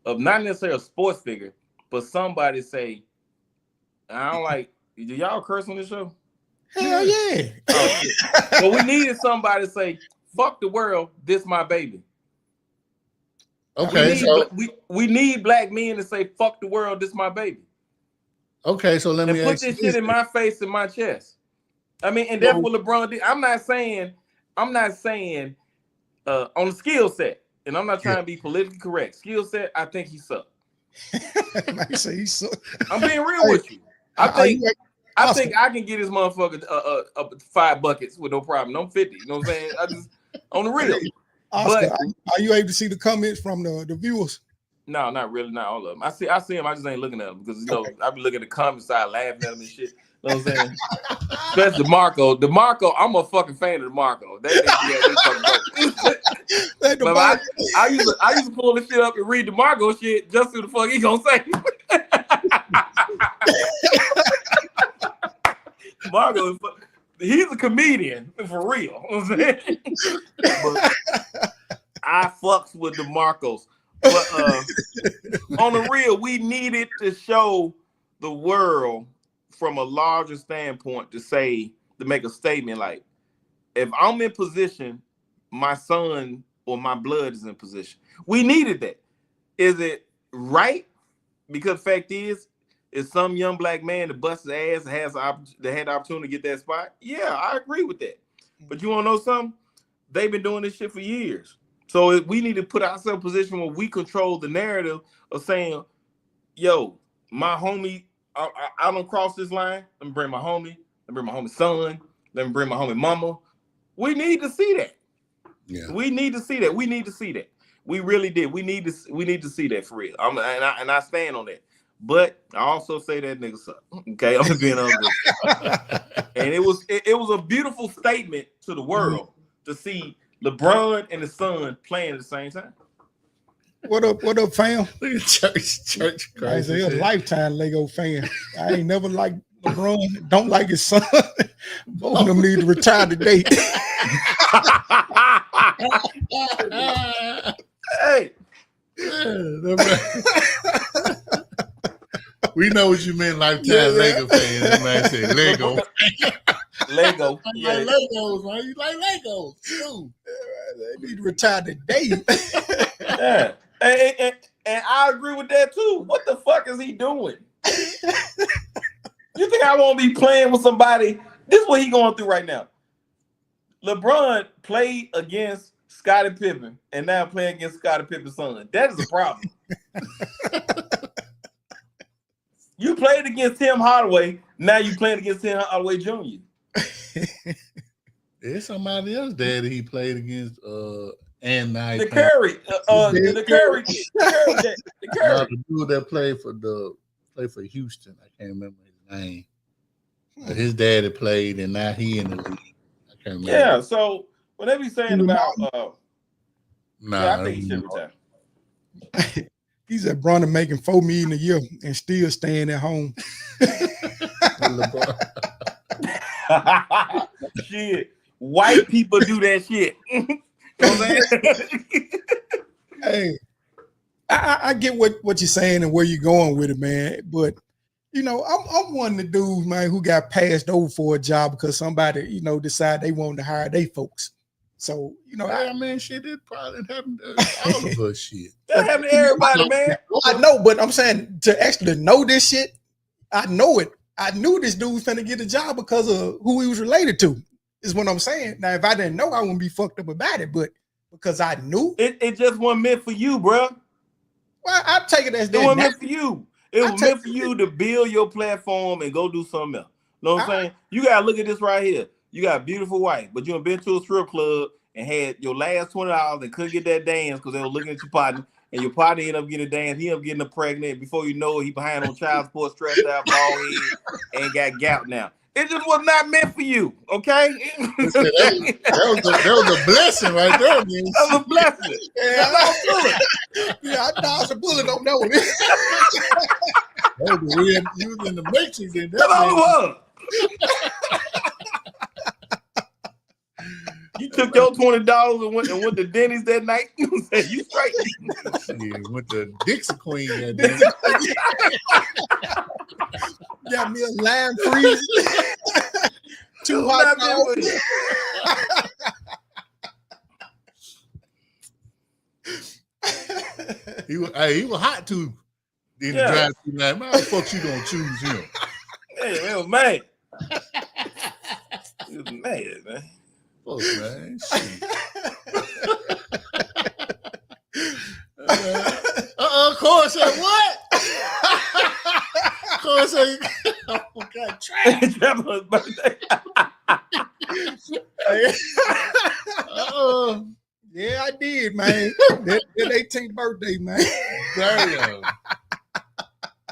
of not necessarily a sports figure, but somebody say, I don't like, do y'all curse on this show? Hell yeah. Oh, but we needed somebody to say, fuck the world, this my baby. Okay, we need black men to say, fuck the world, this my baby. Okay, so let me put this shit in my face and my chest. I mean, and that's what LeBron did. I'm not saying on the skill set, and I'm not trying to be politically correct. Skill set, I think he sucked. I say he sucked. I'm being real with you. I think I can get this motherfucker 5 buckets with no problem. I'm 50. You know what I'm saying? I just on the real. Oscar, but are you able to see the comments from the viewers? No, not really, not all of them. I see them. I just ain't looking at them because I be looking at the comments side, laughing at them and shit. You know what I'm saying? Especially DeMarco. DeMarco, I'm a fucking fan of DeMarco. I used to pull this shit up and read DeMarco shit just to the fuck he gonna say. DeMarco, he's a comedian for real. You know what I'm saying? But I fucks with DeMarcos. But on the real, we needed to show the world from a larger standpoint to make a statement like, if I'm in position, my son or my blood is in position. We needed that. Is it right? Because the fact is some young black man that busts his ass and had the opportunity to get that spot? Yeah, I agree with that. But you want to know something? They've been doing this shit for years. So we need to put ourselves in a position where we control the narrative of saying, yo, my homie, I don't cross this line. Let me bring my homie. Let me bring my homie's son. Let me bring my homie mama. We need to see that. Yeah. We need to see that. We need to see that. We really did. We need to see that for real. And I stand on that. But I also say that nigga suck. Okay, I'm being honest. And it was a beautiful statement to the world to see LeBron and his son playing at the same time. What up, fam? Look at church. He's a lifetime Lego fan. I ain't never liked LeBron. Don't like his son. Both of them need to retire today. Hey. We know what you meant, lifetime Lego fans. That man said Lego. Lego. Yeah. Like Legos, man. You like Legos too. They need to retire today. Yeah. And I agree with that too. What the fuck is he doing? You think I won't be playing with somebody? This is what he going through right now. LeBron played against Scottie Pippen and now playing against Scottie Pippen's son. That is a problem. You played against Tim Hardaway. Now you playing against Tim Hardaway Jr. There's somebody else daddy he played against and now the Curry. The Curry. The dude that played for Houston. I can't remember his name. But his daddy played and now he in the league. I can't remember. Yeah, so what they be saying about I think he should retire. He's at Bronner making $4 million a year and still staying at home. Shit, white people do that shit. You know what Hey, I get what you're saying and where you're going with it, man. But you know, I'm one of the dudes, man, who got passed over for a job because somebody, you know, decided they wanted to hire their folks. So, you know, I mean, shit, it probably happened to all of us. Shit, that happened to everybody, man. I know, but I'm saying to actually know this shit, I know it. I knew this dude was finna get a job because of who he was related to. Is what I'm saying. Now, if I didn't know, I wouldn't be fucked up about it. But because I knew, it just wasn't meant for you, bro. Well, I take it as that. It wasn't meant for you. It was meant for you to build your platform and go do something else. You know what I'm saying? You gotta look at this right here. You got a beautiful wife, but you have been to a strip club and had your last $20 and couldn't get that dance because they were looking at your partner, and your partner ended up getting a dance. He ended up getting her pregnant. Before you know it, he behind on child support, stressed out, bald head, and got gout now. It just was not meant for you, okay? that was a blessing right there, man. That was a blessing. Yeah, I dodged a bullet on that one. That was weird. You was in the Matrix. That's all it was. You took your $20 and went to Denny's that night. You said you straight. Yeah, went to Dixie Queen that day. Got me a lime freeze. 2 hot dogs. He was hot too. In the drive-thru line. Man, how the fuck you gonna choose him? Hey, man, man. He was mad, man. Fuck, man. Corey said what? Corey said, "Oh God, trash." Trevor's birthday. Yeah, I did, man. That 18th birthday, man. Damn.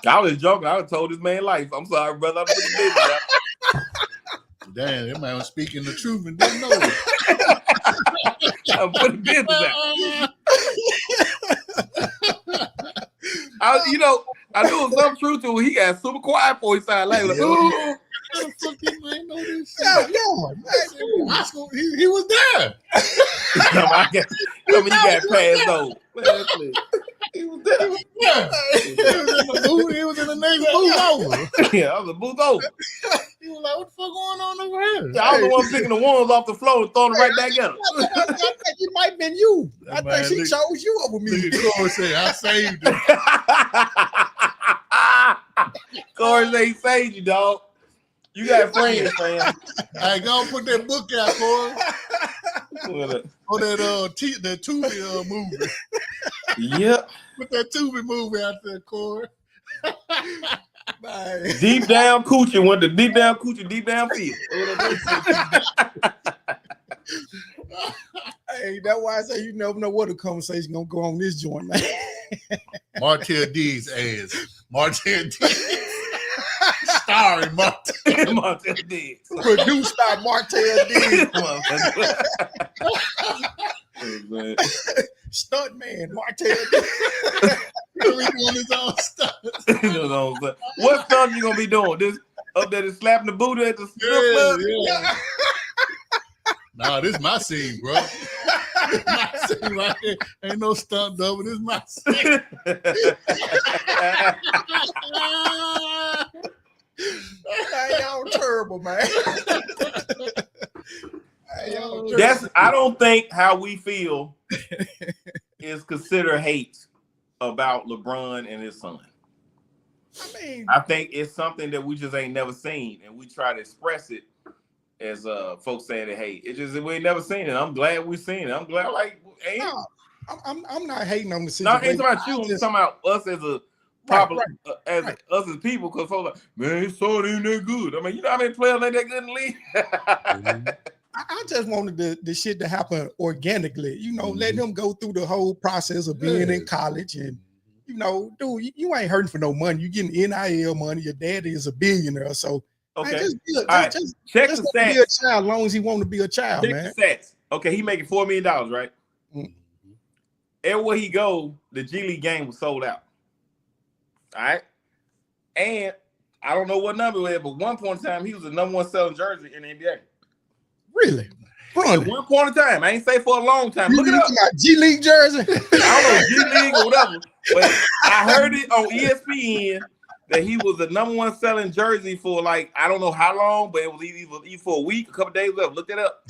I was joking. I told this man life. I'm sorry, brother. I put the business out. Damn, that man was speaking the truth and didn't know it. I put the business out. I knew it was some truth to it. He got super quiet for his side. Like, ooh. How the fuck you ain't know this? Yeah, he was there. You got passed over. He was there. He was in the next booth over. Yeah, I was a booth over. He was like, what the fuck going on over here? Yeah, I was the one picking the ones off the floor and throwing them right back at him. I think it might have been you. I think she chose you over me. Look at Corey say, I saved him. Corey say he saved you, dog. You got friends, man. Hey, go put that book out, Corey. Or that the Tubi movie. Yep. Put that Tubi movie out there, Corey. Deep down coochie went to deep down coochie, deep down field. Hey, that's why I say you never know what the conversation gonna go on this joint, man. Martell D's ass. Martell D. Starring Martell D. Produced by Martell D. Stunt man, Martell D. He's doing his own stuff. What stuff you gonna be doing? This up there, slapping the booty at the strip club? Yeah. Nah, this is my scene, bro. My scene right here. Ain't no stunt double. This is my scene. Man, y'all terrible, man. I don't think how we feel is considered hate about LeBron and his son. I think it's something that we just ain't never seen, and we try to express it as folks saying that hate. It just we ain't never seen it. I'm glad we seen it. I'm glad no, I'm not hating on the situation. No, I ain't talking about you. I'm talking about us as a us as people, because folks like, man, his son ain't that good. I mean, you know how many players ain't that good in the league? I just wanted the shit to happen organically. You know, let him go through the whole process of being in college. And, you know, dude, you ain't hurting for no money. You getting NIL money. Your daddy is a billionaire. So, okay. Man, just check the stats. Be a child as long as he want to be a child, check man. The stats. Okay, he making $4 million, right? Mm-hmm. Everywhere he go, the G League game was sold out. All right. And I don't know what number it was, but one point in time, he was the number one selling jersey in the NBA. Really? At one point in time. I ain't say for a long time. Look it up. G League jersey? I don't know, G League or whatever. But I heard it on ESPN that he was the number one selling jersey for like, I don't know how long, but it was either for a week, a couple days left. Look that up.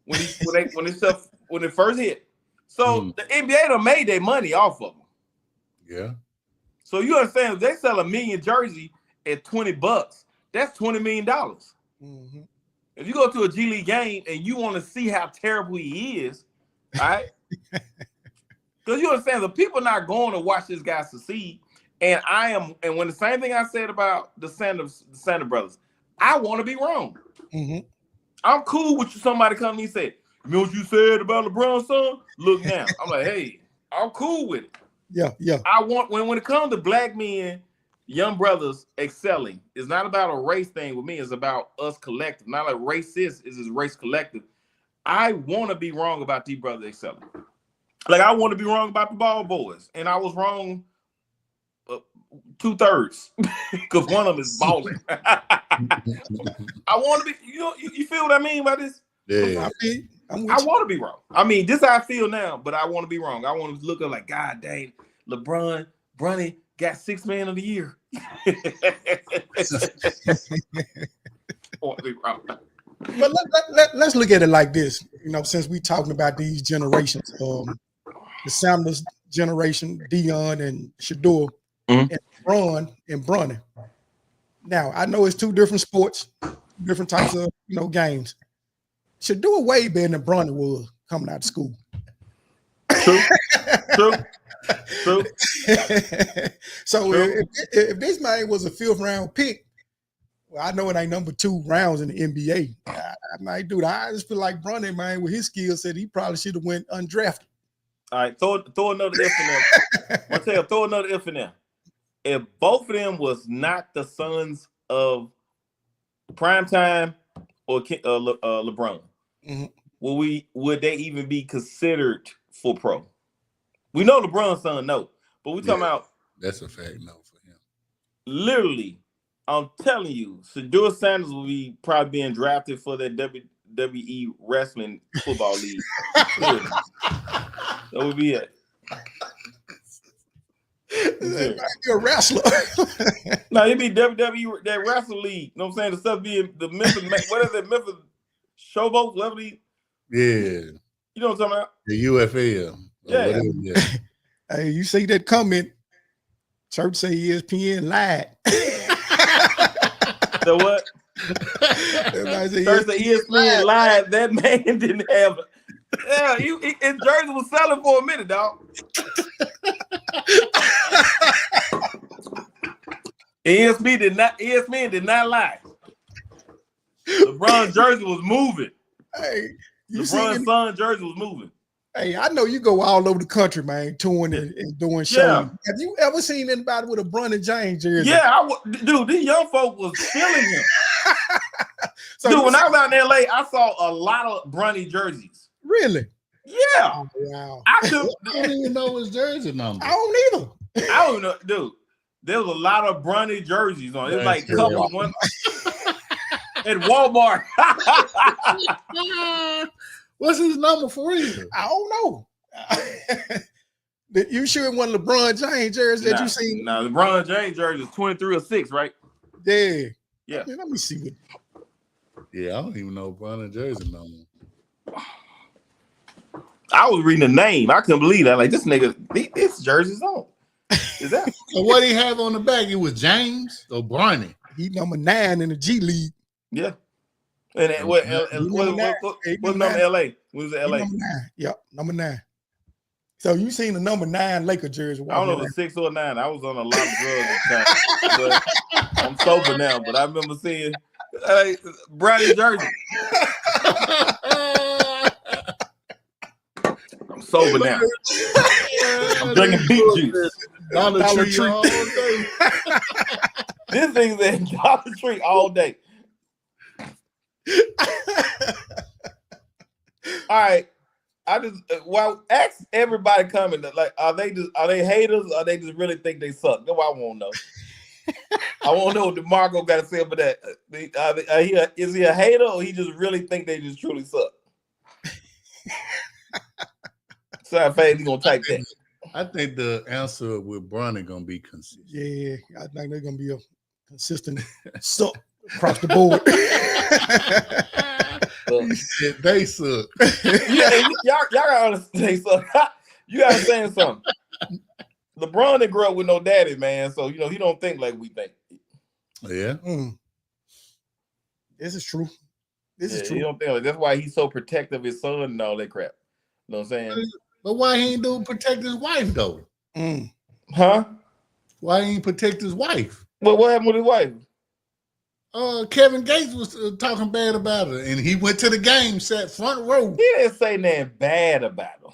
When it first hit. So the NBA done made their money off of them. Yeah. So you understand, if they sell 1 million jersey at $20, that's $20 million. Mm-hmm. If you go to a G League game and you want to see how terrible he is, all right? Because you understand, the people not going to watch this guy succeed. And when the same thing I said about the Sanders brothers, I want to be wrong. Mm-hmm. I'm cool with somebody come to me and say, you know what you said about LeBron's son? Look now. I'm like, hey, I'm cool with it. Yeah. I want when it comes to black men, young brothers excelling, it's not about a race thing with me. It's about us collective. Not like racist, it's just race collective. I want to be wrong about these brothers excelling. Like I want to be wrong about the ball boys, and I was wrong 2/3 because one of them is balling. I want to be. You feel what I mean by this? Yeah. I want to be wrong. I mean, this is how I feel now, but I want to be wrong. I want to look at like, God dang, Bronny got $6 Man of the year. But let's look at it like this. You know, since we talking about these generations, the Sanders generation, Dion and Shador, and Bron and Bronny. Now, I know it's two different sports, different types of games. Shador way better than Bronny was coming out of school. True. So if this man was a 5th round pick, well, I know it ain't number 2 rounds in the NBA. I just feel like Bronny, man, with his skill set, he probably should have went undrafted. All right, throw another if in there. I'll tell you, throw another if in there. If both of them was not the sons of Primetime or LeBron, would they even be considered for pro? We know LeBron's son, no, but we talking about that's a fact, no for him. Literally, I'm telling you, Shador Sanders will be probably being drafted for that WWE Wrestling Football League. That would be it. You're a wrestler. No, it'd be WWE, that wrestling league. You know what I'm saying? The stuff being the Memphis, what is it, Memphis Showboats, whatever the. Yeah. You know what I'm talking about? The UFL. Yeah. Hey, you see that comment? Church say ESPN lied. So what? Church say ESPN lied. That man didn't have. Yeah, his jersey was selling for a minute, dog. ESPN did not lie. LeBron's jersey was moving. Hey, LeBron's son jersey was moving. Hey, I know you go all over the country, man, touring and doing shows. Yeah. Have you ever seen anybody with a Bronny James jersey? Yeah, dude, these young folk was stealing him. Dude, when I was out in LA, I saw a lot of Bronny jerseys. Really? Yeah. Oh, wow. I don't even know his jersey number. I don't either. I don't know, dude. There was a lot of Bronny jerseys on. It was like a couple one at Walmart. What's his number for real? I don't know. You sure it wasn't LeBron James jersey that you seen? Nah, LeBron James jersey is 23 or 6, right? Yeah. Yeah. Man, let me see what. Yeah, I don't even know LeBron jersey number. I was reading the name. I couldn't believe that. Like, this nigga, this jersey's on. Is that? So what he have on the back? It was James or Bronny? He number 9 in the G League. Yeah. And what number LA? Was it LA? Number 9. Yep, number 9. So you seen the number 9 Laker jersey? I don't know if it was 6 or 9. I was on a lot of drugs at the time. But I'm sober now, but I remember seeing Bronny jersey. I'm sober now. I'm drinking beet juice. Dollar Tree all day. This thing's at Dollar Tree all day. All right. I just ask everybody coming, like, are they haters, or they just really think they suck? That's what I want to know. I want to know what DeMarco got to say about that. Is he a hater, or he just really think they just truly suck? Sorry, Fade, you gonna type that. I think the answer with Bronny gonna be consistent. Yeah, I think they're gonna be a consistent suck across the board. He said they suck. Yeah, y'all gotta understand. So you gotta understand something. LeBron didn't grow up with no daddy, man. So he don't think like we think. Yeah. This is true. This is true. He don't think like, that's why he's so protective of his son and all that crap. You know what I'm saying? But why he ain't do protect his wife though? Huh? Why he ain't protect his wife? Well, what happened with his wife? Kevin Gates was talking bad about her, and he went to the game, sat front row. He didn't say nothing bad about her.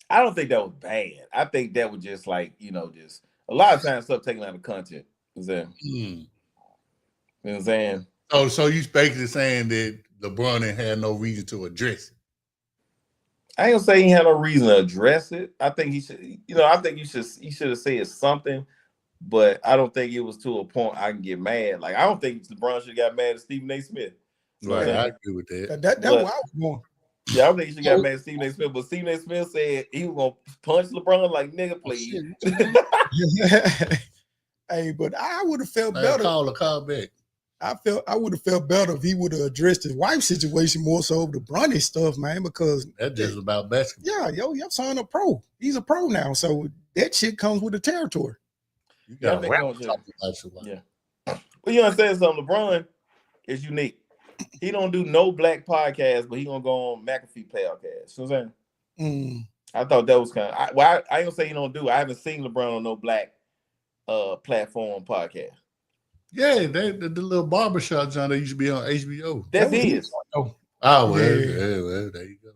I don't think that was bad. I think that was just like, just a lot of times stuff taken out of content. You know what I'm saying? Oh, so you basically saying that LeBron had no reason to address it? I ain't gonna say he had no reason to address it. I think he should, I think he should have said something, but I don't think it was to a point I can get mad. Like, I don't think LeBron should have got mad at Stephen A. Smith. Right, I agree with that. That's what I was going. Yeah, I don't think he should have got mad at Stephen A. Smith, but Stephen A. Smith said he was gonna punch LeBron like, nigga, please. Hey, but I would have felt better. Call back. I would have felt better if he would have addressed his wife's situation more so the Bronny stuff, man, because that's just about basketball. Yeah, your son a pro. He's a pro now, so that shit comes with the territory. You got to yeah. Well, you understand something? LeBron is unique. He don't do no black podcast, but he gonna go on McAfee podcast. You know what I'm saying? I thought that was kind of. I ain't gonna say he don't do. I haven't seen LeBron on no black platform podcast. Yeah, the little barbershop John that used to be on HBO. That's his. Oh, well, there you go.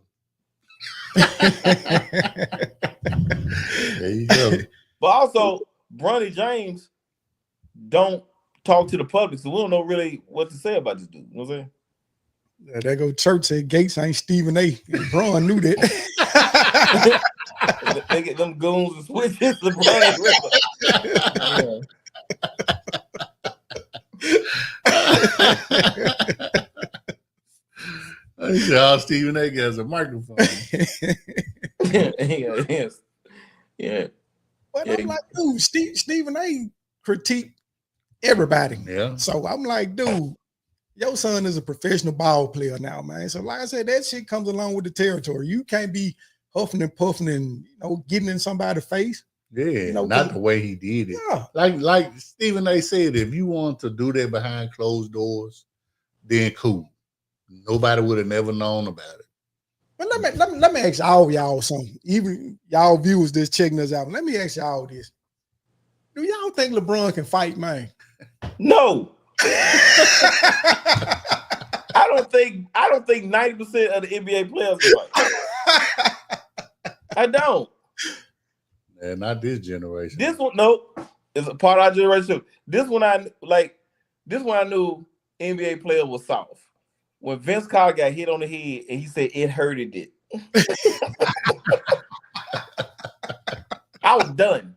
There you go. But also, Bronny James don't talk to the public, so we don't know really what to say about this dude. You know what I'm saying? Yeah, there go Church said Gates ain't Stephen A. LeBron knew that. They get them goons and switches. LeBron. I said, all Stephen A. has a microphone. Yeah. But I'm like, dude, Stephen A. critique everybody. Yeah. So I'm like, dude, your son is a professional ball player now, man. So like I said, that shit comes along with the territory. You can't be huffing and puffing and getting in somebody's face. Yeah, not the way he did it. Yeah. Like Stephen A. said, if you want to do that behind closed doors, then cool. Nobody would have never known about it. But let me ask all y'all something. Even y'all viewers that's checking us out. Let me ask y'all this. Do y'all think LeBron can fight, man? No. I don't think 90% of the NBA players can fight. I don't. Man, not this generation. This one, nope. It's a part of our generation. This one I knew NBA player was soft. When Vince Carter got hit on the head and he said it hurted it. I was done.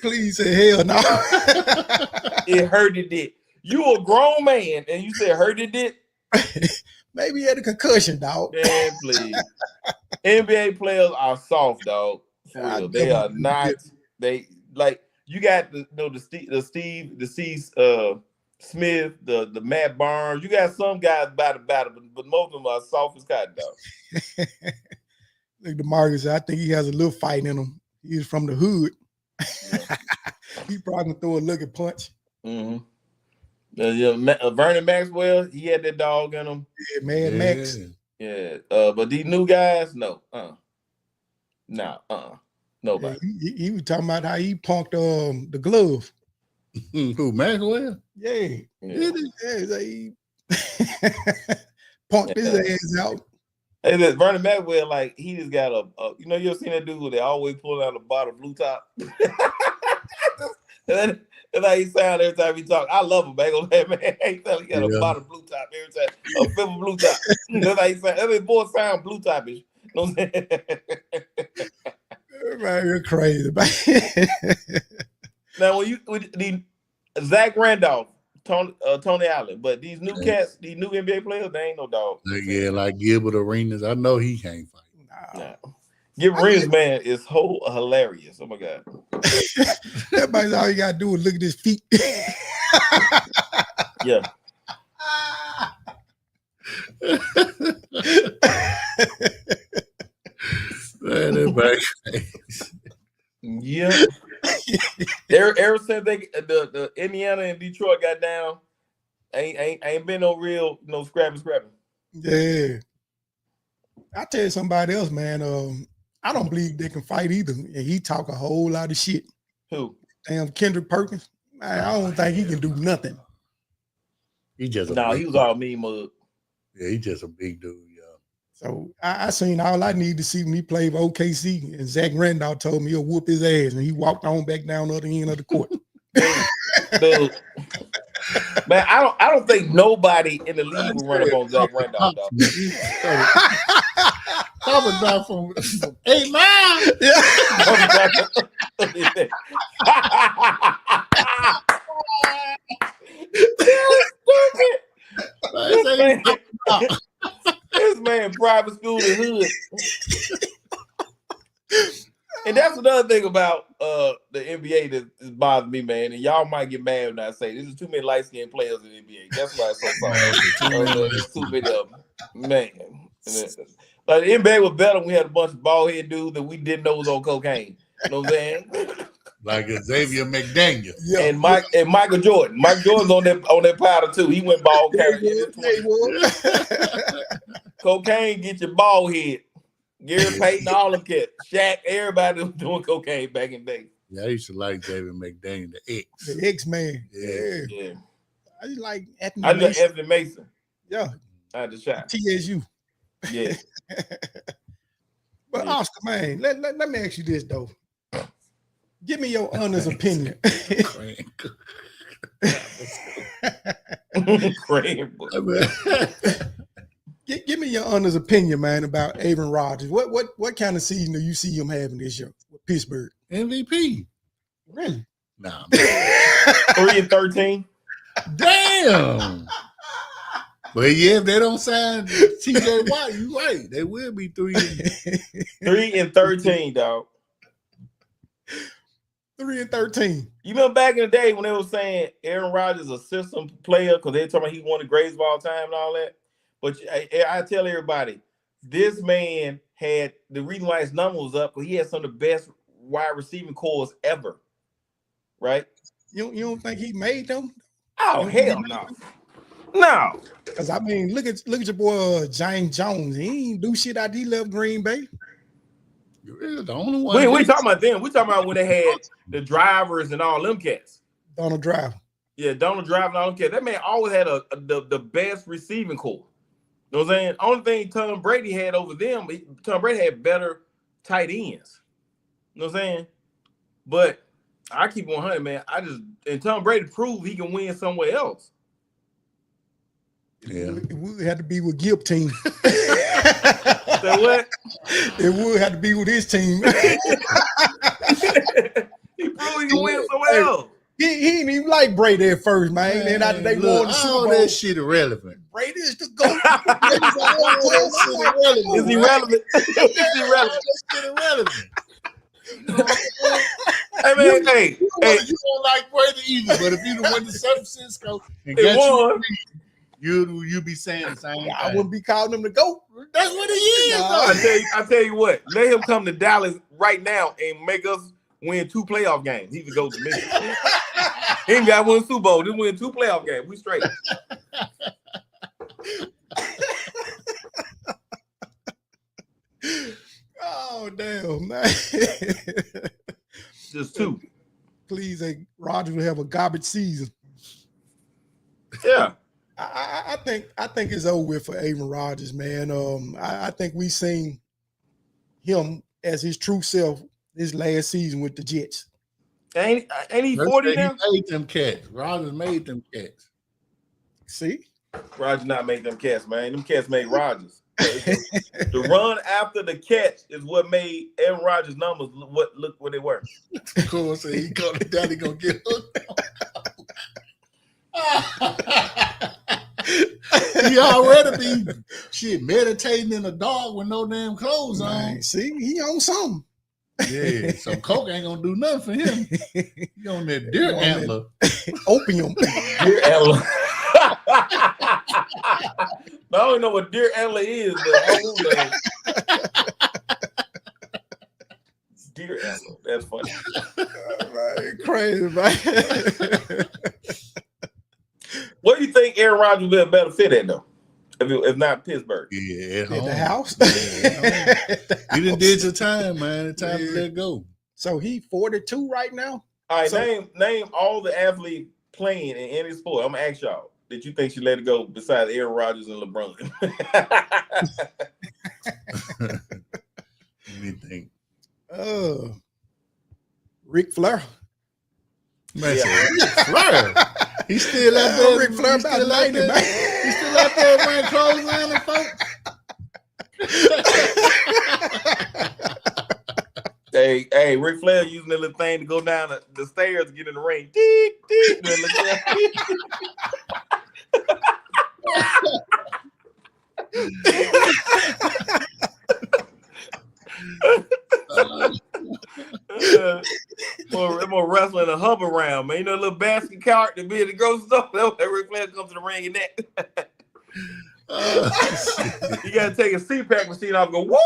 Clean said, hell no. It hurted it. You a grown man and you said hurted it? Maybe he had a concussion, dog. Man, please. NBA players are soft, dog. For real. They are not. They like you got the Smith, the Matt Barnes. You got some guys about it, but most of them are soft as cotton, dog. Look, DeMarcus, I think he has a little fight in him. He's from the hood. Yeah. He probably throw a looking punch. Mm-hmm. Vernon Maxwell, he had that dog in him. Yeah, Mad Max. Yeah. But these new guys, no. Nobody. Yeah, he was talking about how he punked the glove. Who, Maxwell? Yeah. He punked his ass out. Hey, Vernon Maxwell, like he just got you ever seen that dude where they always pull out a bottle of blue top? That's how he sound every time he talk. I love him, man. He got a bottle of blue top every time. A fifth of blue top. That's how he sound. Every boy sound blue topish. You know what I'm saying? Man, you're crazy, man. Now, when Zach Randolph, Tony Allen, but these new cats, these new NBA players, they ain't no dog. Yeah, like Gilbert Arenas. I know he can't fight. Nah. Gilbert Arenas, man, is hilarious. Oh my God. Everybody's all you gotta do is look at his feet. Yeah. Man, everybody. Yeah. Ever since the Indiana and Detroit got down, ain't been no real scrapping. Yeah. I tell you somebody else, man. I don't believe they can fight either. And he talk a whole lot of shit. Who? Damn Kendrick Perkins. Man, I don't think he can do nothing. He just he was all mean mug. Yeah, he just a big dude, yeah. So I seen all I need to see when he played for OKC, and Zach Randolph told me he'll whoop his ass, and he walked on back down the other end of the court. Dude. Man, I don't think nobody in the league will run up on Zach Randolph, dog. Talking about from 8 miles. This man private school in hood. And that's another thing about the NBA that bothers me, man. And y'all might get mad when I say there's too many light-skinned players in the NBA. That's why it's so far. There's too many of them. Man. Like the NBA was better when we had a bunch of bald-head dudes that we didn't know was on cocaine. You know what I'm saying? Like Xavier McDaniel. Yeah. And Michael Jordan. Michael Jordan's on that powder too. He went bald carrying. Cocaine get your bald head. Gary Payton, all them kids. Shaq, everybody was doing cocaine back in the day. Yeah, I used to like David McDaniel, the X. The X-Man. Yeah. I just like Anthony Mason. Yeah. I had to shot. TSU. Yeah. But Oscar, man, let me ask you this though. Give me your honest opinion. Give me your honest opinion, man, about Aaron Rodgers. What kind of season do you see him having this year with Pittsburgh? MVP. Really? Nah. 3-13. Damn. But yeah, if they don't sign TJ Watt, you right. They will be 3-13, dog. 3-13. You remember back in the day when they were saying Aaron Rodgers is a system player because they were talking about he won the greatest of all time and all that. But I tell everybody, this man had the reason why his number was up because he had some of the best wide receiving cores ever. Right? You don't think he made them? Oh, hell no. No. Because I mean, look at your boy James Jones. He ain't do shit after he left Green Bay. You're the only one. We talking about them. We talking about when they had the drivers and all them cats. Donald Driver. Yeah, Donald Driver and all them cats. That man always had the best receiving core. You know what I'm saying? Only thing Tom Brady had over them, Tom Brady had better tight ends. You know what I'm saying? But I keep 100, man. And Tom Brady proved he can win somewhere else. Yeah, it would have to be with Gibbs' team. So what? It would have to be with his team. He proved he can win somewhere else. He didn't even like Brady at first, man. Then after they won the Super Bowl, that shit irrelevant. Brady is the GOAT. It's irrelevant. It's irrelevant. It's irrelevant. Hey man, hey, you don't like Brady either, but if you went to San Francisco and They got won. you be saying the same thing. I wouldn't be calling him the GOAT. That's what he is. Nah. I tell you what, let him come to Dallas right now and make us win 2 playoff games. He would go to me. He ain't got one Super Bowl. Just win 2 playoff games. We straight. Oh damn, man. Just 2. Please, Rodgers will have a garbage season. Yeah. I think it's over with for Aaron Rodgers, man. I think we seen him as his true self this last season with the Jets. Ain't he 40 now? He made them cats. Rodgers made them cats. See? Rodgers not make them cats, man. Them cats made Rodgers. The run after the catch is what made Aaron Rodgers' numbers look what they were. Of course, he called it down, he gonna get hooked. He already be meditating in the dark with no damn clothes on. See, he on something. Yeah, so coke ain't gonna do nothing for him. He on that deer antler. Opium. Deer antler. I don't know what deer antler is, but deer antler. That's funny. Right, crazy, man. What do you think Aaron Rodgers would be a better fit at though? If not Pittsburgh. Yeah, At the house. Yeah, you done did your time, man. It's time to let go. So he 42 right now. All right, So- name all the athletes playing in any sport. I'm gonna ask y'all that you think should let it go besides Aaron Rodgers and LeBron. Let me think. Ric Flair. Man, Yeah. Ric Flair. He's still out there. Ric Flair He's about still out 90, there. man. He's still out there wearing clothes around the folks. Hey, Ric Flair using that little thing to go down the stairs to get in the ring. Deep, deep. More wrestling and hump around, man. You know, a little basket cart to be in the grocery store. That's where Ric Flair comes to the ring and that. You gotta take a CPAP machine off and go, woo!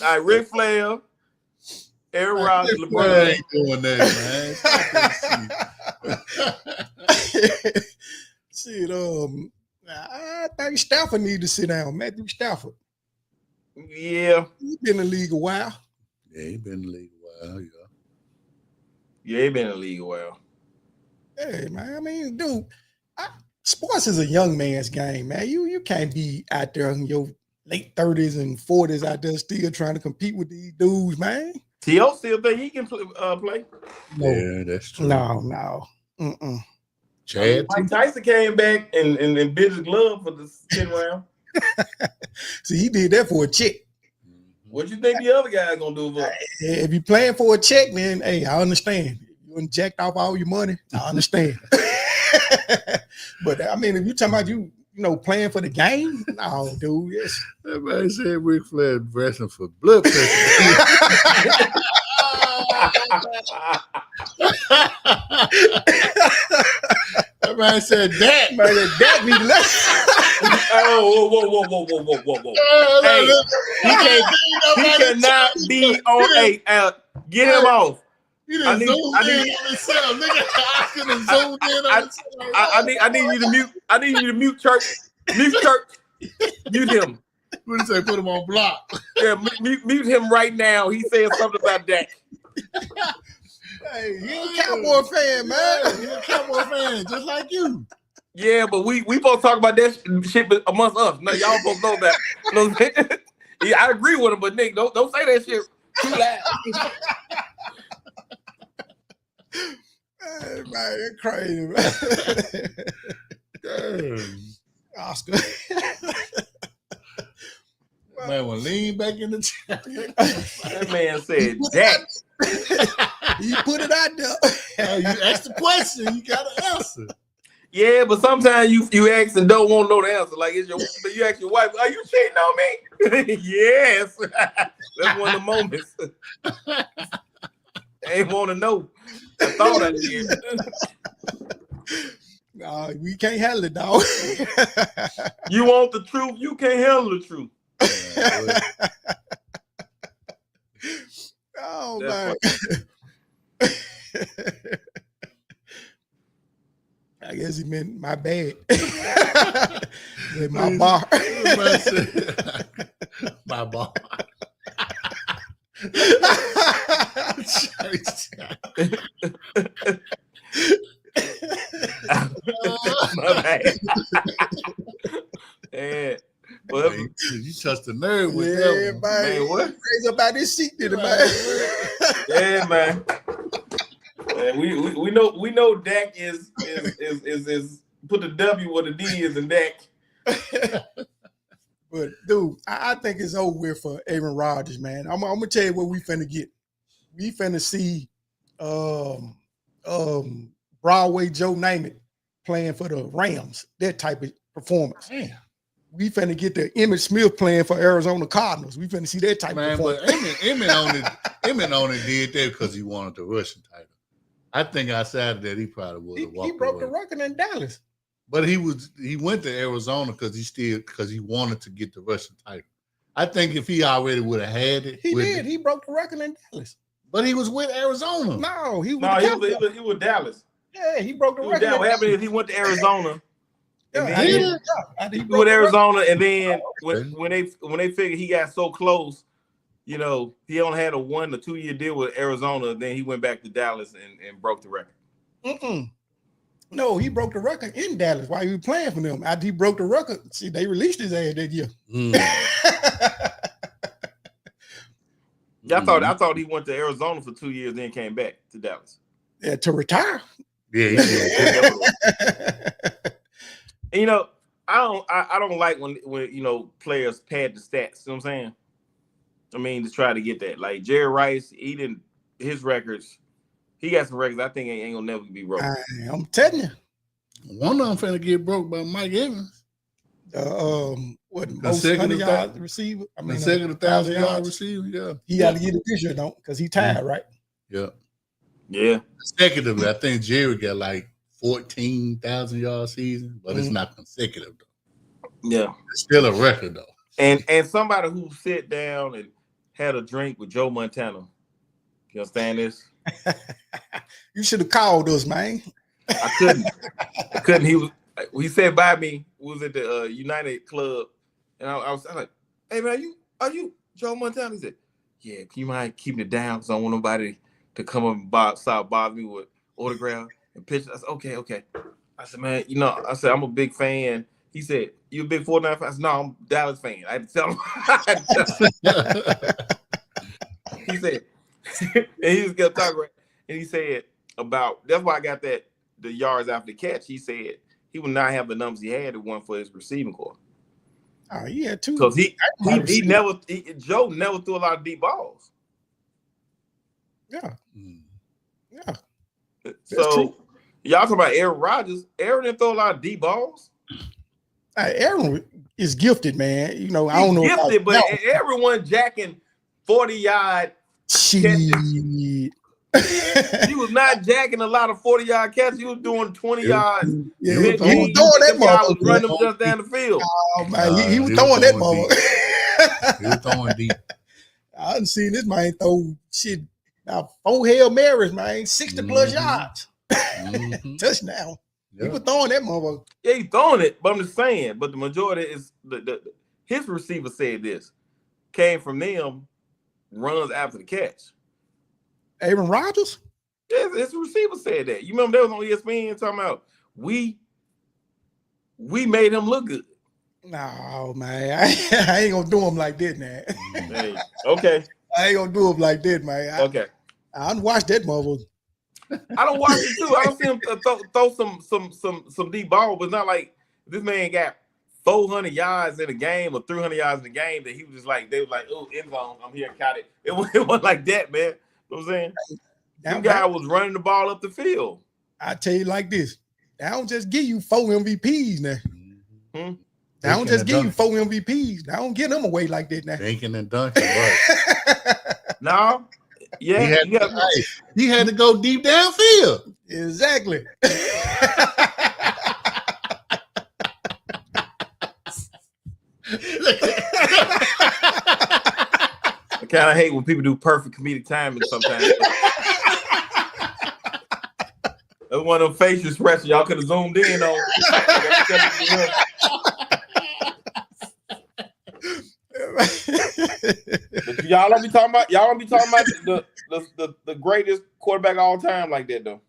All right, Ric Flair, Aaron Rodgers, LeBron. Ain't doing that, man. Shit, I think Stafford need to sit down. Matthew Stafford. Yeah. He's been in the league a while. Yeah, he been in the league a while, yeah. Yeah, he been in the league a while. Hey, man, I mean, dude, sports is a young man's game, man. You can't be out there in your late 30s and 40s out there still trying to compete with these dudes, man. T.O. still think he can play? Yeah, that's true. No. Chad, Mike Tyson came back and bit his glove for the 10th round. See, he did that for a check. What you think the other guy gonna do for? If you're playing for a check, then hey, I understand. You inject off all your money, I understand. But I mean, if you're talking about you playing for the game, no, dude. Yes. that man said Ric Flair wrestling for blood pressure. That man said that. Man, that be less. Oh, whoa. Hey, he cannot be on get him off. He done zoomed in on himself. Nigga, I could have zoomed in on himself. I need you to mute. I need you to mute Church. Mute Church. Mute him. What did you say? Put him on block. Yeah, mute him right now. He said something about that. Hey, he a Cowboy fan, man. He a Cowboy fan, just like you. Yeah, but we both talk about that shit amongst us. No, y'all both know that. Yeah, I agree with him, but Nick, don't say that shit too loud. Hey, man, you're crazy, man. Damn. Oscar. Man will lean back in the chair. That man said that. He put it out there. You asked the question, you got to answer. Yeah, but sometimes you ask and don't want to know the answer. Like, you ask your wife, "Are you cheating on me?" Yes, that's one of the moments. They ain't want to know. I thought I did. We can't handle it, dog. You want the truth? You can't handle the truth. Oh That's man. I guess he meant my bad. My bar. My bar. My bad. Yeah. Well, you touched the nerve with yeah, that one. man. What? Crazy about this seat, did it, man? Yeah, man. And we know Dak is put the W where the D is in Dak. But dude, I think it's over with for Aaron Rodgers, man. I'm gonna tell you what we finna get. We finna see Broadway Joe Namath playing for the Rams, that type of performance. Man. We finna get the Emmitt Smith playing for Arizona Cardinals. We finna see that type of performance. But Emmitt only did that because he wanted the Russian title. I think outside of that, he probably would have walked He broke away. the record in Dallas. But he went to Arizona because he wanted to get the Russian title. I think if he already would have had it, he did. He broke the record in Dallas. But he was with Arizona. No, he was Dallas. Yeah, he broke the record. What happened is he went to Arizona. Yeah, he went to Arizona, and then when they figured he got so close, he only had a 1 or 2 year deal with Arizona. Then he went back to Dallas and broke the record. No, he broke the record in Dallas while he was playing for them. After he broke the record, see, they released his ass that year. I thought he went to Arizona for 2 years, then came back to Dallas. Yeah, to retire. Yeah, he did. And, I don't like when players pad the stats. You know what I'm saying? I mean, to try to get that. Like Jerry Rice, his records. He got some records I think ain't gonna never be broke. I'm telling you. One of them finna get broke by Mike Evans. Most 100-yard receiver? I mean, second 1,000-yard receiver, yeah. He got to get it this year, don't, because he tired, right? Yeah. Yeah. Consecutively, I think Jerry got like 14,000-yard season, but it's not consecutive though. Yeah. It's still a record though. And somebody who sit down and had a drink with Joe Montana. You understand this? You should have called us, man. I couldn't. He said by me. We was at the United Club, and I was like, "Hey man, are you Joe Montana?" He said, "Yeah, can you mind keeping it down? Because I don't want nobody to come up and bother me with autograph and pictures." I said, "Okay." I said, "Man, I'm a big fan." He said, "You a big 49 fan?" I said, "No, I'm a Dallas fan." I had to tell him. He said, and he just kept talking, and he said that's why I got the yards after the catch. He said he would not have the numbers he had if one for his receiving core. Oh, he had two. Because Joe never threw a lot of deep balls. Yeah. Yeah. So y'all talking about Aaron Rodgers. Aaron didn't throw a lot of deep balls. Aaron is gifted, man. I don't know. Gifted, but everyone jacking 40-yard catches. He was not jacking a lot of 40-yard catches. He was doing 20 yards. Yeah, he was throwing that ball. Running them just down the field. Oh man, he was throwing that ball. He was throwing deep. I done seen this man throw shit. Now 4 Hail Marys, man, 60 plus yards. Touchdown. Yeah. He was throwing that motherfucker. Yeah, he throwing it, but I'm just saying. But the majority is his receiver said this came from them runs after the catch. Aaron Rodgers? Yeah, his receiver said that. You remember that was on ESPN talking about we made him look good. No, man. I ain't gonna do him like that, man. Hey, okay. I ain't gonna do him like that, man. Okay. I don't watch that motherfucker. I don't watch it too. I don't see him throw some deep ball, but it's not like this man got 400 yards in a game or 300 yards in a game that he was just like, they was like, oh, end zone, I'm here, caught it. It wasn't like that, man. You know what I'm saying? Some guy was running the ball up the field. I tell you like this. I don't just give you 4 MVPs now. I don't just give you 4 MVPs. I don't give them away like that now. Thinking and dunking, right? No. Yeah. He had to go deep downfield. Exactly. I kind of hate when people do perfect comedic timing sometimes. That's one of them facial expressions y'all could have zoomed in on. But y'all don't be talking about the greatest quarterback of all time like that though.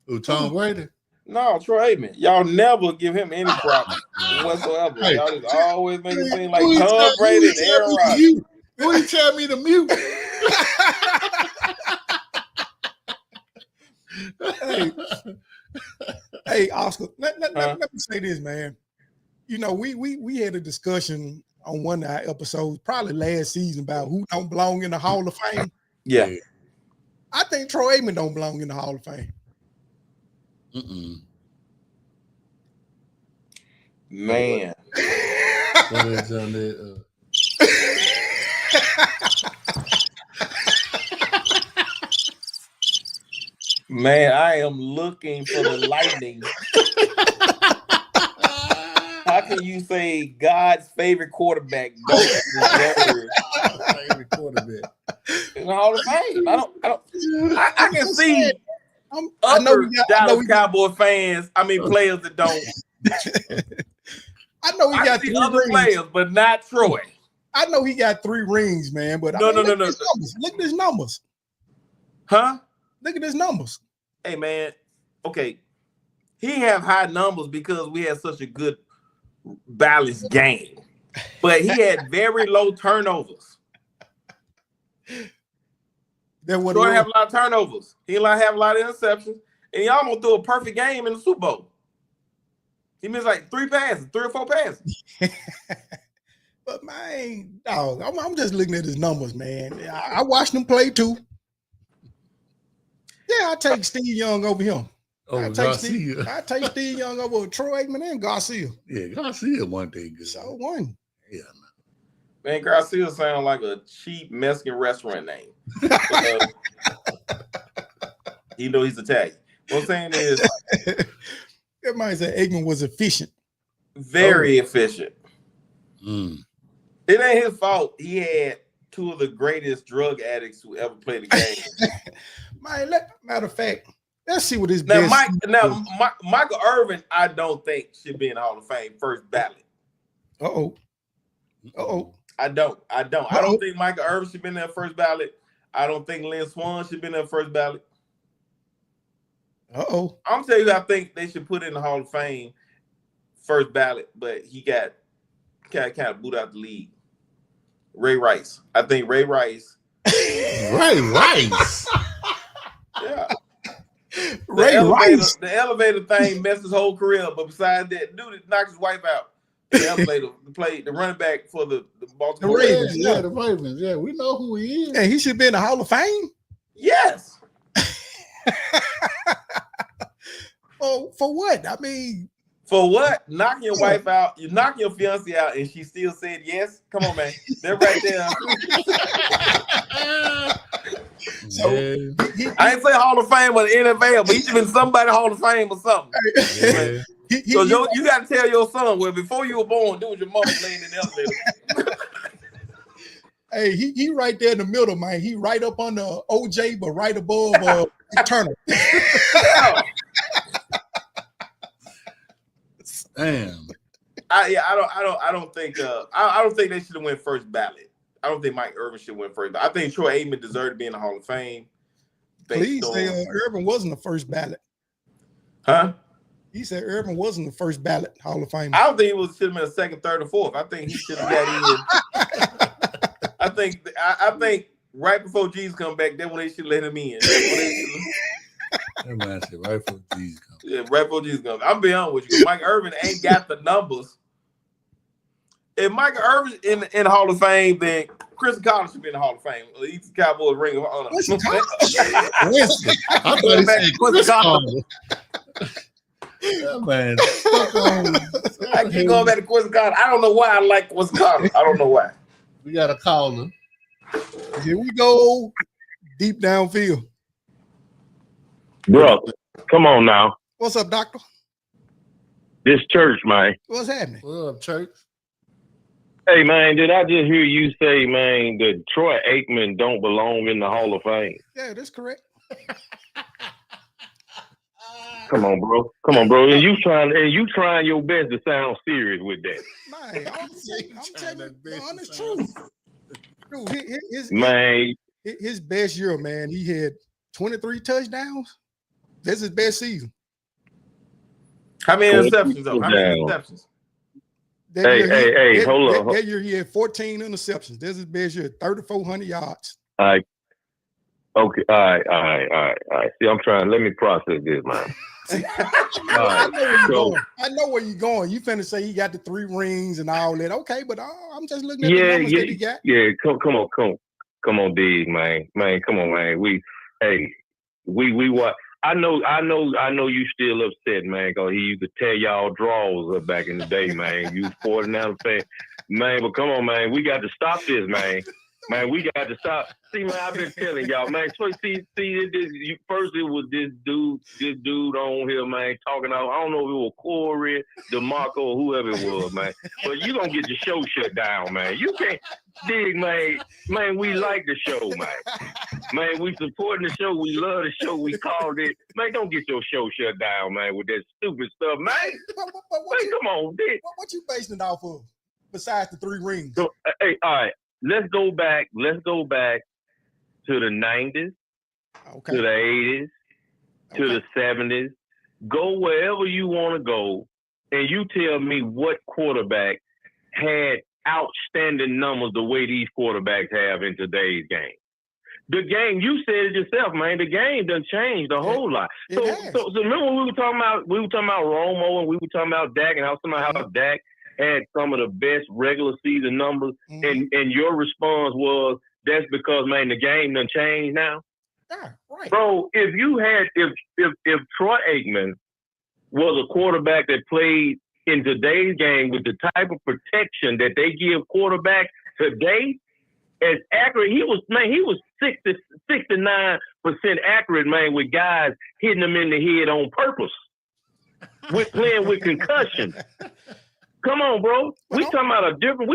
Who, Tom Brady? No, Troy Aikman. Y'all never give him any props whatsoever. Hey. Y'all just always make it seem like Tom Brady and Aaron Rodgers. Who you tell me to mute? Hey, Oscar, let me say this, man. You know, we had a discussion on one of our episodes, probably last season, about who don't belong in the Hall of Fame. Yeah. I think Troy Aikman don't belong in the Hall of Fame. Man. What is on that? Man, I am looking for the lightning. How can you say God's favorite quarterback don't deserve favorite quarterback in the Hall of Fame? I can see I know Dallas Cowboy fans. I mean, players that don't. I know he got 3 other rings. Players, but not Troy. I know he got 3 rings, man. But no. Look at his numbers. Huh? Look at his numbers. Hey, man. Okay, he have high numbers because we had such a good balanced game, but he had very low turnovers. Troy have a lot of turnovers. He have a lot of interceptions, and he almost threw a perfect game in the Super Bowl. He missed like 3 or 4 passes. But man, dog, I'm just looking at his numbers, man. I watched him play too. Yeah, I take Steve Young over him. I take Steve Young over Troy Aikman and Garcia. Yeah, Garcia one day good. So one. Yeah, man, Garcia sounds like a cheap Mexican restaurant name. You know he's Italian. What I'm saying is, everybody said Aikman was efficient. Very efficient. It ain't his fault. He had 2 of the greatest drug addicts who ever played the game. Man, matter of fact, let's see what his now, best. Michael Irvin, I don't think should be in the Hall of Fame first ballot. I don't. I don't think Michael Irvin should be in there first ballot. I don't think Lynn Swann should be in there first ballot. I'm telling you, I think they should put in the Hall of Fame first ballot, but he got kind of booted out the league. Ray Rice. I think Ray Rice. Ray Rice. Yeah. Rice. The elevator thing messed his whole career up, but besides that, dude knocked his wife out. The elevator played the running back for the Baltimore Ravens. Yeah, the Ravens. Yeah, we know who he is. Yeah, he should be in the Hall of Fame. Yes. Oh, for what? I mean, for what? Knocking your wife out, you knock your fiance out, and she still said yes. Come on, man. They're right there. So I ain't say Hall of Fame or the NFL, but he should have been somebody Hall of Fame or something. Yeah. So you got to tell your son, well, before you were born, do was your mama laying in the elevator. Hey, he right there in the middle, man. He right up on the OJ, but right above Turner. Damn. I don't think they should have went first ballot. I don't think Mike Irvin should win first. I think Troy Aikman deserved to be in the Hall of Fame. Please say Irvin wasn't the first ballot. Huh? He said Irvin wasn't the first ballot Hall of Fame. I don't think he should have been a second, third, or fourth. I think he should have got in. I think right before Jesus come back, that's when they should let him in. That man said right before Jesus come. Yeah, right before Jesus come. I'm being honest with you. Mike Irvin ain't got the numbers. if Michael Irvin in the Hall of Fame, then Chris Collins should be in the Hall of Fame. He's the Cowboys ring of honor. Listen, I thought he said Chris Collins. Yeah, man. I keep going back to Quincy Collins. I don't know why I like Quincy Collins. I don't know why. We got a caller. Here we go. Deep downfield. Bro, come on now. What's up, doctor? This church, man. What's happening? What up, church? Hey, man, did I just hear you say, man, that Troy Aikman don't belong in the Hall of Fame? Yeah, that's correct. Come on, bro. Come on, bro. And you trying your best to sound serious with that. Man, I'm telling you the honest truth. Man, his best year, man, he had 23 touchdowns. That's his best season. How many interceptions, though? How many interceptions? Hey, hold on. That year he had 14 interceptions. That's his best year, 3,400 yards. All right. Okay. All right. See, I'm trying. Let me process this, man. I know where you're going. You finna say he got the 3 rings and all that. Okay, but I'm just looking at the numbers that he got. Yeah, come on, Dig, man. Man, come on, man. We what? I know you still upset, man, because he used to tear y'all drawers up back in the day, man. You 49 fan. Man, but come on, man. We got to stop this, man. Man, we got to stop. See, man, I've been telling y'all, man. So see, first it was this dude on here, man, talking out. I don't know if it was Corey, DeMarco, or whoever it was, man. But you gonna get your show shut down, man. You can't Dig, man. Man, we like the show, man. Man, we supporting the show. We love the show. We called it. Man, don't get your show shut down, man, with that stupid stuff, man. Man, come on, Dig. What you basing it off of? Besides the 3 rings. So, hey, all right. Let's go back to the 90s, okay, to the 80s, to the 70s. Go wherever you want to go, and you tell me what quarterback had outstanding numbers the way these quarterbacks have in today's game. The game, you said it yourself, man. The game done changed a whole lot. So remember when we were talking about Romo, and we were talking about Dak, and how Dak had some of the best regular season numbers, and your response was, that's because, man, the game done changed now. Yeah, right. Bro, if Troy Aikman was a quarterback that played in today's game with the type of protection that they give quarterbacks today, as accurate, he was 69% accurate, man, with guys hitting them in the head on purpose. We're playing with concussion. Come on, bro. We talking about a different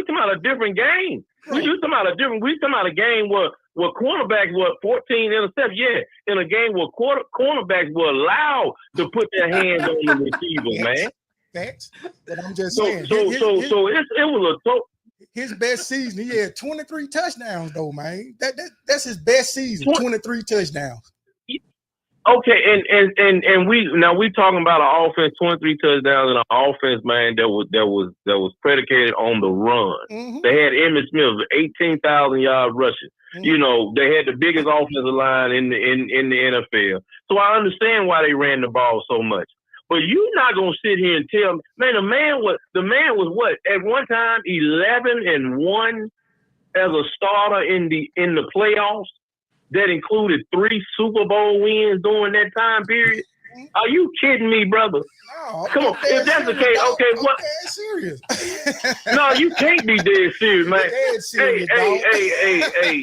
game. Right. We talking about a game where cornerbacks were 14 interceptions. Yeah, in a game where cornerbacks were allowed to put their hands on the receiver, man. Facts. But I'm just saying. It was his best season. He had 23 touchdowns, though, man. That's his best season. 23 touchdowns. Okay, and we talking about an offense, 23 touchdowns, and an offense, man, that was predicated on the run. Mm-hmm. They had Emmitt Smith, 18,000 yards rushing. Mm-hmm. You know, they had the biggest offensive line in the NFL. So I understand why they ran the ball so much. But you're not gonna sit here and tell me, man, the man was what, at one time 11-1 as a starter in the playoffs. That included 3 Super Bowl wins during that time period. Are you kidding me, brother? No, come on. If that's the case, okay, what? Dead serious. No, you can't be dead serious, man. Dead serious, hey,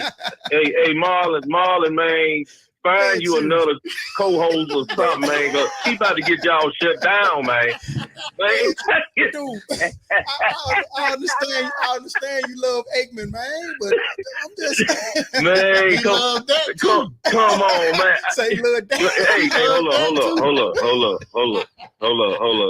Marlon, man. Find you another co-host or something, man. Cause he about to get y'all shut down, man. Dude, I understand you love Aikman, man, but I'm just man, come on, man. Say love Dak. Hey, hold up.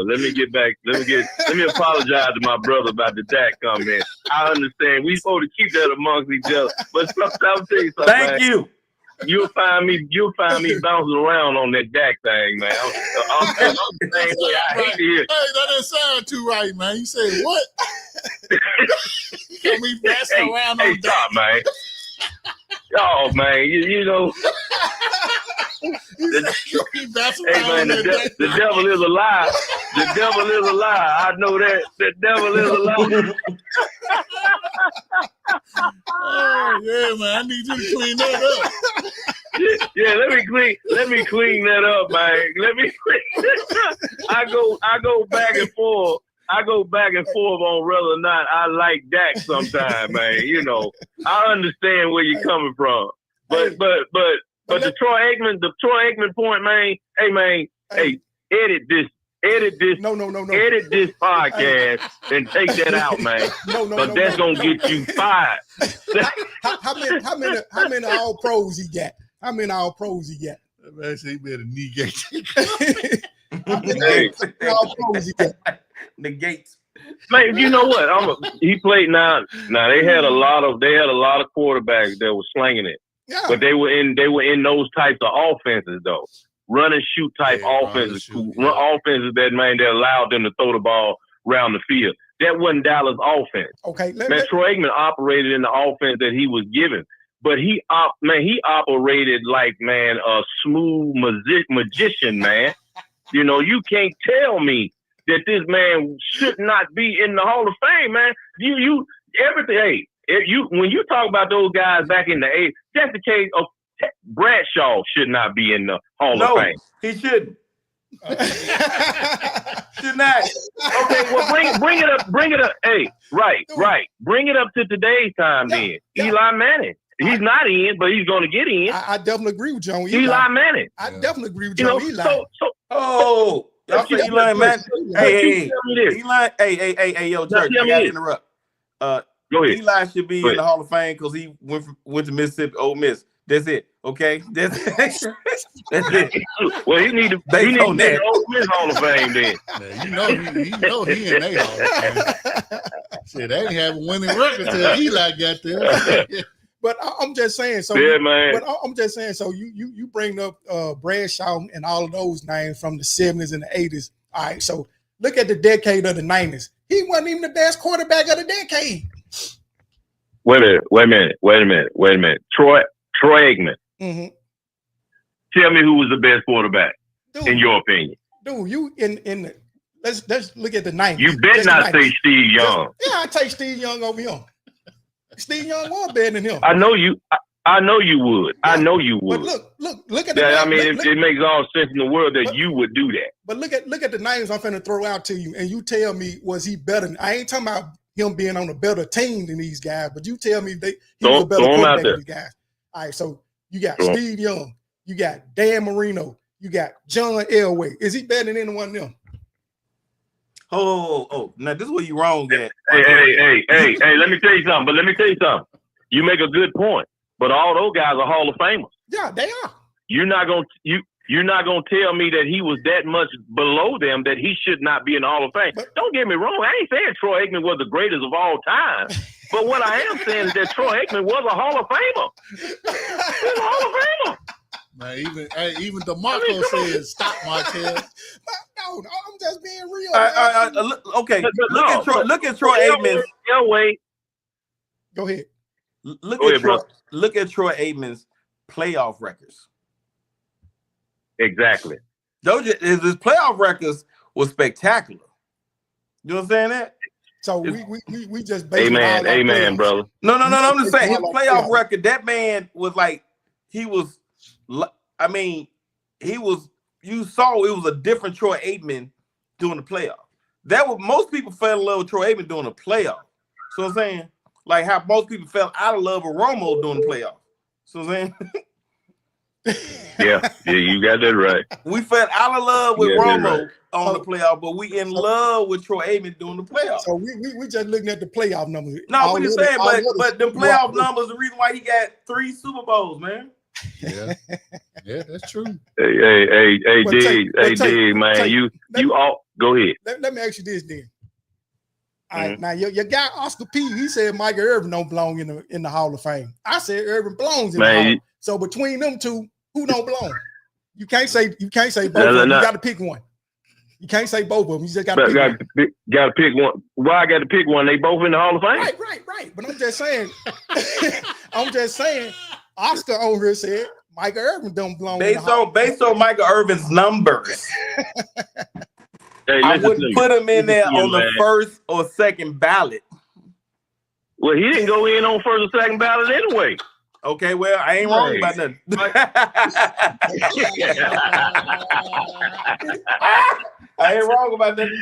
Let me apologize to my brother about the Dak comment. I understand. We supposed to keep that amongst each other, but I'll tell you something. Thank you. You'll find me bouncing around on that Dak thing, man. I'm the same way. I hate to hear. Hey, that didn't sound too right, man. You say what? Can we bouncing around on Dak? Stop, man. Oh, man, you know. The devil is a lie. The devil is a lie. I know that. The devil is a lie. Oh, yeah, man. I need you to clean that up. Yeah, let me clean that up, man. I go back and forth. I go back and forth on whether or not I like Dak sometimes, man. You know, I understand where you're coming from. But the Troy Aikman point, man, hey, edit this. No. Edit this podcast and take that out, man. No. That's gonna get you fired. How many all pros he got? How many all pros he got? Man, he better negate. All pros he got. Negates. Man, you know what? He played now. Now they had a lot of quarterbacks that were slinging it, but they were in those types of offenses though. Run and shoot type offenses, offenses that allowed them to throw the ball around the field. That wasn't Dallas' offense. Okay, Troy Aikman operated in the offense that he was given, but he operated like a smooth magician, man. You know, you can't tell me that this man should not be in the Hall of Fame, man. You everything. Hey, when you talk about those guys back in the 80s, that's the case of. Bradshaw should not be in the Hall of Fame. He shouldn't. Should not. Okay, well, bring it up. Hey, right. Bring it up to today's time then. Eli Manning. He's not in, but he's going to get in. I definitely agree with you on Eli Manning. I definitely agree with you on Eli. Y'all say Eli Manning. Hey, Eli. Hey, yo, Church, I got to interrupt. Go ahead. Eli should be in the Hall of Fame because he went to Mississippi, Ole Miss. That's it. Okay, that's it. Well, he need to be in the Hall of Fame then. Man, you know he in a Hall of Fame. Shit, they ain't have a winning record till Eli got there. But I'm just saying. So yeah, man. But I'm just saying. So you bring up Bradshaw and all of those names from the 70s and the 80s. All right. So look at the decade of the 90s. He wasn't even the best quarterback of the decade. Wait a minute. Troy Aikman. Mm-hmm. Tell me who was the best quarterback in your opinion. Dude, you in the let's look at the 90s. You better not say Steve Young. I take Steve Young over him. Steve Young was better than him. I know you would. Yeah. I know you would. But look at the that. It makes all sense in the world that you would do that. But look at the names I'm finna throw out to you, and you tell me was he better? I ain't talking about him being on a better team than these guys, but you tell me he was a better quarterback than these guys. All right, so you got Steve Young, you got Dan Marino, you got John Elway. Is he better than any one of them? Oh, now this is where you wrong at. Hey, let me tell you something. You make a good point, but all those guys are Hall of Famers. Yeah, they are. You're not gonna tell me that he was that much below them that he should not be in the Hall of Fame. But don't get me wrong, I ain't saying Troy Aikman was the greatest of all time. But what I am saying is that Troy Aikman was a Hall of Famer. He was a Hall of Famer. Man, even DeMarco said, "Stop, Martell." No, I'm just being real. Okay, look at Troy Aikman's. Go ahead. Look at Troy Aikman's playoff records. Exactly. His playoff records was spectacular. You know what I'm saying? That. So we just amen, brother. No. I'm just saying his playoff record. That man was like you saw it was a different Troy Aikman doing the playoff. That was most people fell in love with Troy Aikman doing the playoff. So I'm saying like how most people fell out of love with Romo doing the playoff. So I'm saying. yeah, you got that right. We fell out of love with Romo on the playoff, but we in love with Troy Aikman doing the playoff. So we just looking at the playoff numbers. No, we just saying, but the playoff numbers the reason why he got 3 Super Bowls, man. Yeah, that's true. Hey, Dig, man, you all go ahead. Let me ask you this then. All right, now your guy Oscar P, he said Michael Irvin don't belong in the Hall of Fame. I said Irvin belongs in the Hall. So between them two, who don't belong? You can't say both of them. You got to pick one. You can't say both of them. You just got to pick one. Got to pick one. Why I got to pick one? They both in the Hall of Fame. Right. But I'm just saying, Oscar on here said Michael Irvin don't belong. Based on Michael Irvin's numbers, hey, I wouldn't put him in there on the first or second ballot. Well, he didn't go in on first or second ballot anyway. Okay, well, I ain't wrong about nothing. I ain't wrong about nothing.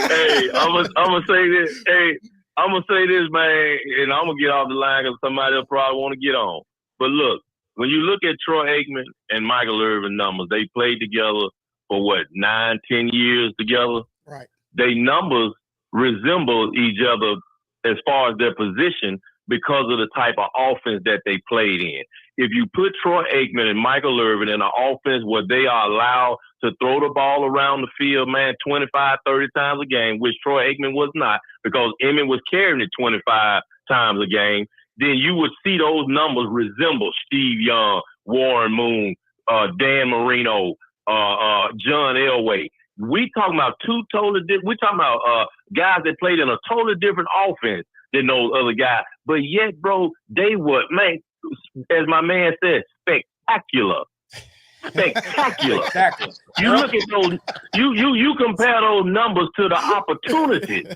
Hey, I'm gonna say this. Hey, I'm gonna say this, man, and I'm gonna get off the line because somebody else probably want to get on. But look, when you look at Troy Aikman and Michael Irvin numbers, they played together for what, 9, 10 years together. Right. They numbers resemble each other as far as their position because of the type of offense that they played in. If you put Troy Aikman and Michael Irvin in an offense where they are allowed to throw the ball around the field, man, 25, 30 times a game, which Troy Aikman was not because Emmett was carrying it 25 times a game, then you would see those numbers resemble Steve Young, Warren Moon, Dan Marino, John Elway. We talking about two totally different. We talking about guys that played in a totally different offense than those other guys. But yet, bro, they were, man, as my man said, spectacular. Spectacular. You look at those. You compare those numbers to the opportunities,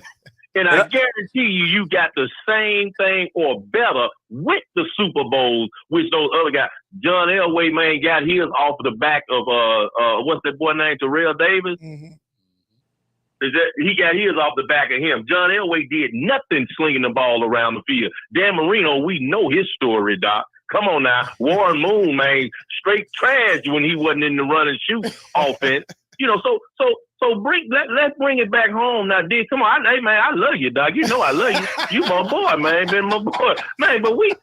and I guarantee you got the same thing or better with the Super Bowls, which those other guys. John Elway, man, got his off the back of what's that boy named, Terrell Davis. Mm-hmm. He got his off the back of him. John Elway did nothing slinging the ball around the field. Dan Marino, we know his story, Doc. Come on now. Warren Moon, man, straight trash when he wasn't in the run and shoot offense. You know, so let's bring it back home now, D. Come on, hey man, I love you, Doc. You know I love you. You my boy, man. Been my boy, man. But we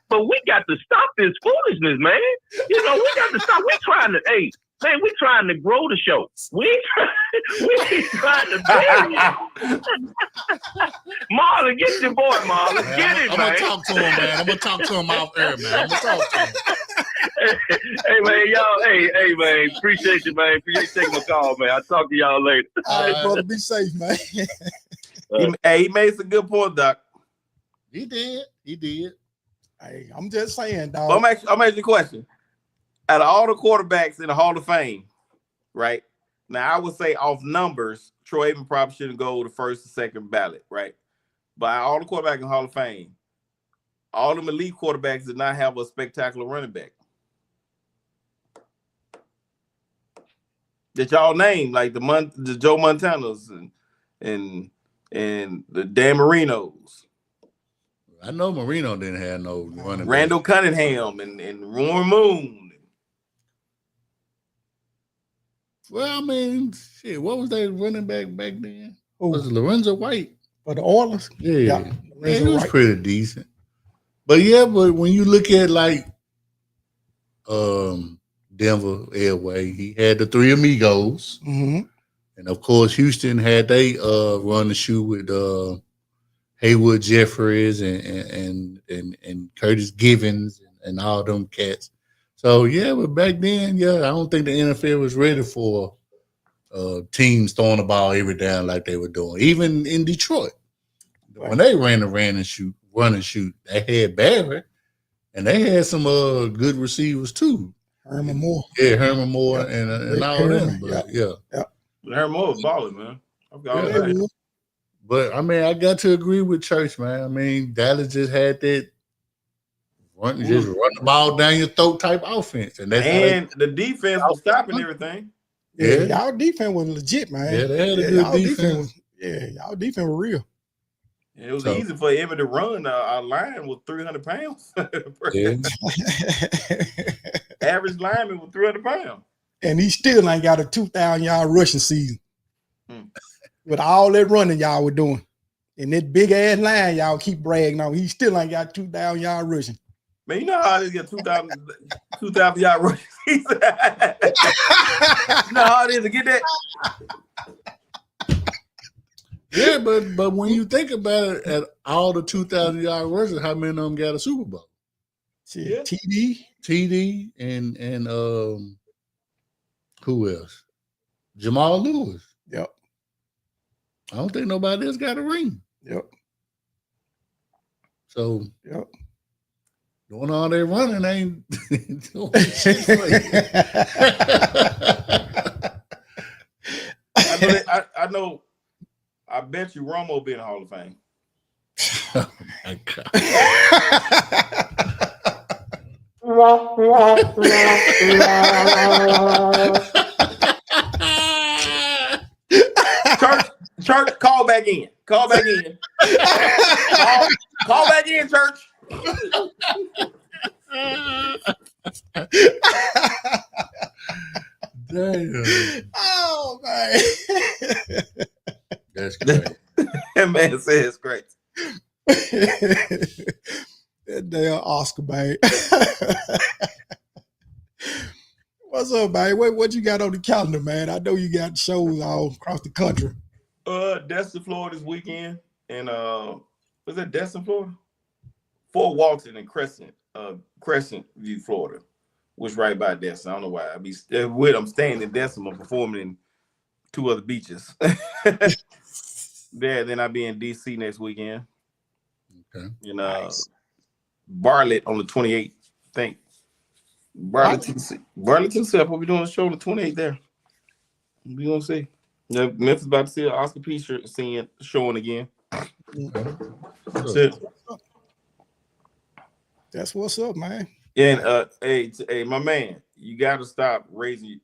got to stop this foolishness, man. You know, we got to stop. We trying to, hey. Man, we trying to grow the show. We ain't trying to bury it. Marlon, get your boy, Marlon. Get it, I'm man. gonna talk to him, man. I'm gonna talk to him off air, man. I'm gonna talk to him. Hey, man, y'all. Hey, man. Appreciate you, man. Appreciate you taking my call, man. I'll talk to y'all later. All right, brother. Be safe, man. He made some good points, Doc. He did. Hey, I'm just saying, dog. Well, I'm asking you a question. Out of all the quarterbacks in the Hall of Fame, right? Now, I would say off numbers, Troy Aikman probably shouldn't go to first or second ballot, right? But all the quarterbacks in the Hall of Fame, all the elite quarterbacks did not have a spectacular running back. That y'all name, like the Joe Montanas and the Dan Marinos. I know Marino didn't have no running Randall back. Cunningham and Warren Moon. Well, I mean, shit, what was they running back then? Who? Was it Lorenzo White? For the Oilers? Yeah, Lorenzo he was White. pretty decent. But when you look at like Denver, Elway, he had the three amigos. Mm-hmm. And of course, Houston had they run the shoe with Haywood Jeffries and Curtis Givens and all them cats. So yeah, but back then, I don't think the NFL was ready for teams throwing the ball every down like they were doing. Even in Detroit, when they ran the run and shoot, they had Barry, and they had some good receivers too. Herman Moore. Yeah, Herman Moore and all Herman, them. But yeah. Herman Moore was balling, man. But I mean, I got to agree with Church, man. I mean, Dallas just had that run the ball down your throat type offense, and the defense was stopping everything. Yeah, y'all defense was legit, man. Yeah, they had a good defense. Y'all defense was real. It was easy for Emmett to run. Our line was 300 pounds. Average lineman was 300 pounds. And he still ain't got a 2,000-yard rushing season. With all that running y'all were doing. And that big-ass line y'all keep bragging on, he still ain't got 2,000-yard rushing. Man, you know how they get 2,000-yard rushing season? You know how it is to get that? Yeah, but when you think about it, at all the 2,000-yard rushes, how many of them got a Super Bowl? Yeah. TD and who else? Jamal Lewis. Yep. I don't think nobody else got a ring. Yep. So doing all that running ain't doing shit for you. I know. I bet you Romo be in the Hall of Fame. Oh my God. Church, call back in. Call back in. Call back in, church. Damn. Oh man. That's great. That man says it's great. That damn Oscar, man. What's up, man? What you got on the calendar, man? I know you got shows all across the country. Destin, Florida this weekend. And was that Destin, Florida? Fort Walton and Crescent View, Florida. Was right by Destin. I don't know why. I'm staying in Destin. I'm performing in 2 other beaches. Then I'll be in DC next weekend. Okay. And Bartlett on the 28th, I think. Bartlett, Tennessee. I'll be doing a show on the 28th there. We gonna see. Yeah, Memphis about to see an Oscar P showing again. That's it. That's what's up, man. And hey, my man, you gotta stop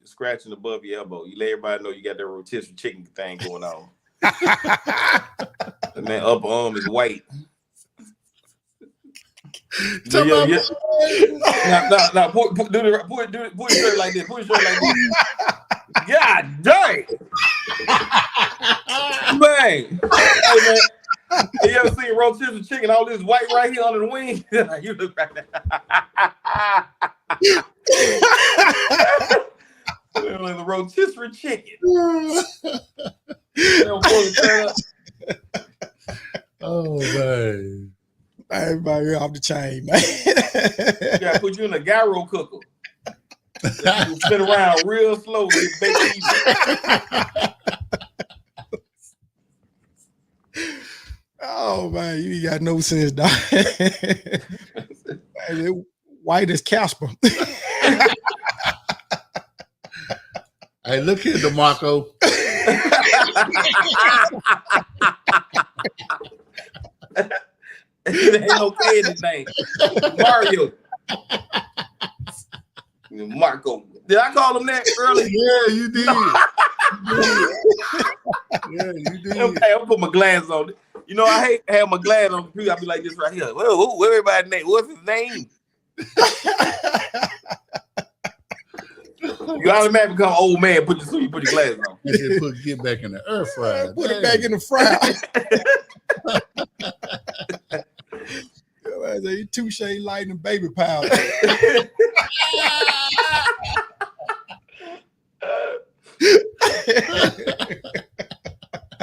scratching above your elbow. You let everybody know you got that rotisserie chicken thing going on. That man upper arm is white. Now, put your shirt like this. Put your shirt like this. God dang, man! Hey, man. You ever seen rotisserie chicken? All this white right here under the wing. You look right there. The rotisserie chicken. Oh man. Everybody off the chain, man. You gotta put you in a gyro cooker. You spin around real slow. Oh man, you got no sense, dog. Man, white as Casper. Hey, look here, DeMarco. It ain't no K in his name. Mario. Marco. Did I call him that earlier? Yeah, you did. Yeah, you did. Okay, I'll put my glasses on. You know, I hate having my glasses on the computer. I'll be like this right here. Well, who everybody's name? What's his name? You automatically become old man. Put your glasses on. Get back in the earth fryer. Put it back in the fryer. You touche light and baby powder.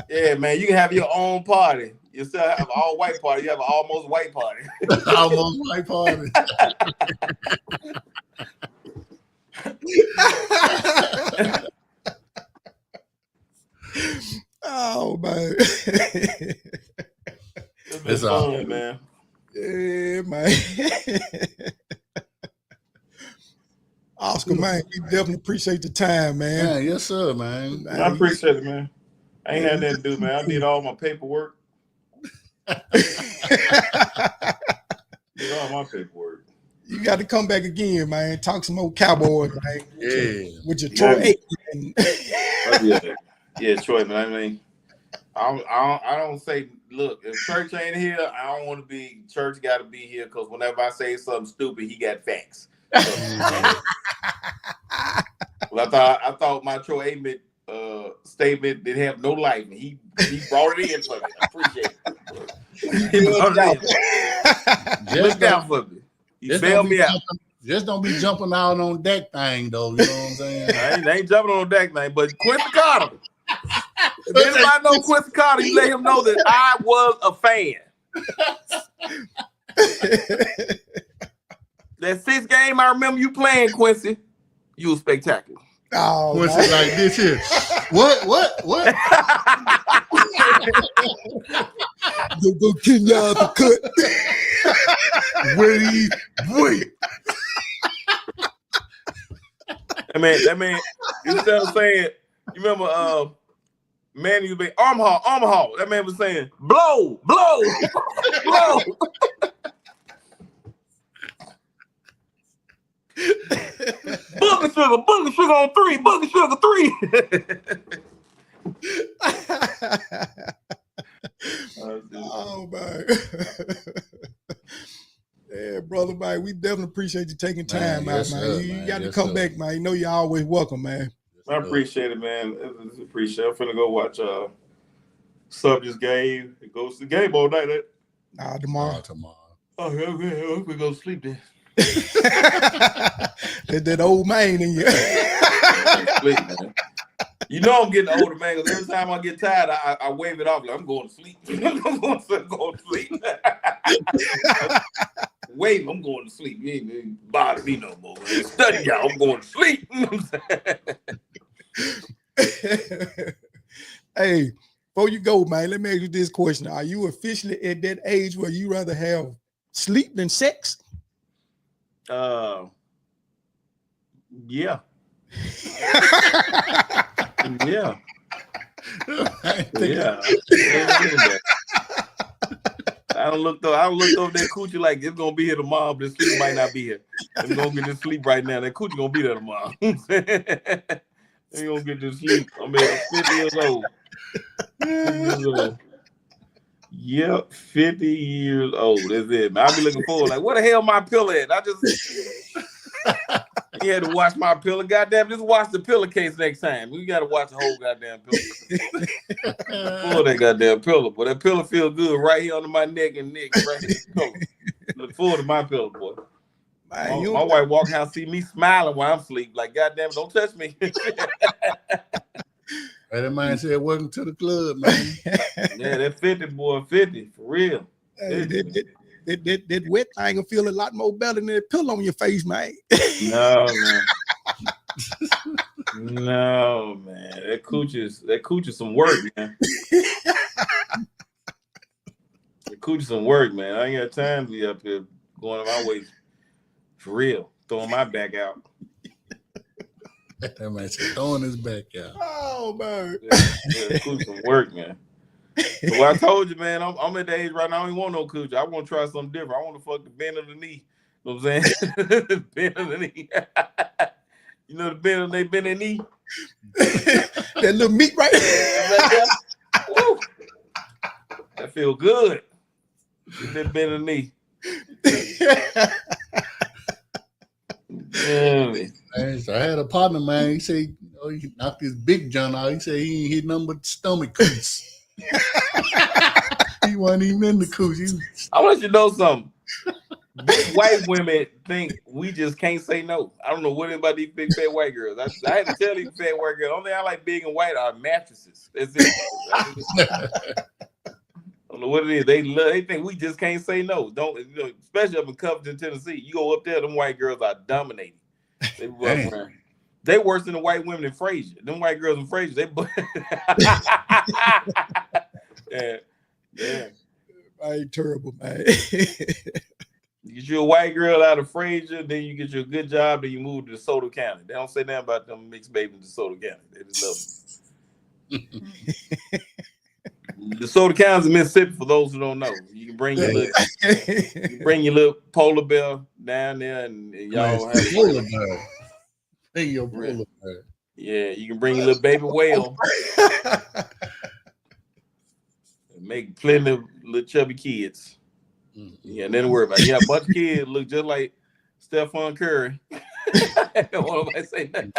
Yeah, man, you can have your own party. You still have an all white party. You have an almost white party. Almost white party. Oh man. It's fun, man. Yeah, man. Oscar, man, we definitely appreciate the time, man. Yeah, yes, sir, man. I appreciate it, man. I ain't had nothing to do, man. I did all my paperwork. You got to come back again, man. Talk some old Cowboys, man. Yeah. With your Troy. Yeah, Troy, man. I mean, I don't say, look, if church ain't here, I don't want to be. Church got to be here because whenever I say something stupid, he got facts. So, well, I thought my Troy Aikman statement didn't have no life, and he brought it in for me. I appreciate it. He brought it in. Look out for me. He bailed me out. Just don't be jumping out on deck thing, though. You know what I'm saying? I ain't jumping on deck thing, but Quincy Carter. If anybody know Quincy Carter, you let him know that I was a fan. That 6th game, I remember you playing, Quincy. You was spectacular. Oh, Quincy like this here. What? Go Kenya the cut. Wait. That man, instead of saying, you remember Man, you be Omaha. That man was saying, blow. Booger sugar on 3. Booger sugar 3. Oh man. Yeah, brother, man. We definitely appreciate you taking time out, man. You got to come back, man. You know you're always welcome, man. I appreciate it, man. I appreciate it. I'm finna go watch Subjects game. It goes to the game all night. Tomorrow. Oh, yeah. We go to sleep then. that old man in you. Sleep, man. You know I'm getting older, man, because every time I get tired, I wave it off like I'm going to sleep. I'm going to sleep. Wave, I'm going to sleep. You ain't bother me no more. Man. Study y'all, I'm going to sleep. Hey, before you go, man, let me ask you this question. Are you officially at that age where you rather have sleep than sex? Yeah. Yeah. I don't look over that coochie like it's gonna be here tomorrow, but the sleep might not be here. I'm gonna get this sleep right now. That coochie gonna be there tomorrow. Ain't gonna get this sleep. I'm 50 years old. 50 years old. Yep, 50 years old. That's it, man. I'll be looking forward. Like, where the hell my pillow at? You had to watch my pillow. Goddamn, just watch the pillowcase next time. We got to watch the whole goddamn pillow. Pull that goddamn pillow, boy. That pillow feel good right here under my neck and neck. Right here. Look forward to my pillow, boy. Man, my wife walk out, see me smiling while I'm asleep. Like, goddamn, don't touch me. That man said, welcome to the club, man. Yeah, that 50, boy, 50, for real. Hey, that wet thing will feel a lot more better than that pillow on your face, man. No, man. No, man. That cooch is some work, man. The cooch is some work, man. I ain't got time to be up here going on my way for real, throwing my back out. That man said throwing his back out. Oh, man. Yeah, cooch some work, man. But I told you, man, I'm at the age right now. I don't even want no cooch. I want to try something different. I want to fuck the bend of the knee. You know what I'm saying? The bend of the knee. You know the bend the knee? That little meat right there. Woo. That feel good. That bend of the knee. Man, so I had a partner, man. He said, he knocked his big John out. He said he ain't hit nothing but stomach cooch. He wasn't even in the cooch. I want you to know something. Big white women think we just can't say no. I don't know what about these big fat white girls. I had to tell these fat white girls. The only thing I like big and white are mattresses. That's it. I don't know what it is. They think we just can't say no. Don't, especially up in Covington, Tennessee. You go up there, them white girls are dominating. They worse than the white women in Frazier. Them white girls in Frazier, they yeah. I ain't terrible, man. You get you a white girl out of Frazier, then you get you a good job, then you move to DeSoto County. They don't say nothing about them mixed babies in DeSoto County. They just love them. DeSoto County is Mississippi, for those who don't know. You can bring your little polar bear down there, and y'all have polar bear. Hey, your polar bear. Yeah, you can bring your little baby whale. Make plenty of little chubby kids. Yeah, nothing to worry about. Yeah, a bunch of kids look just like Stephon Curry. I don't want nobody to say that.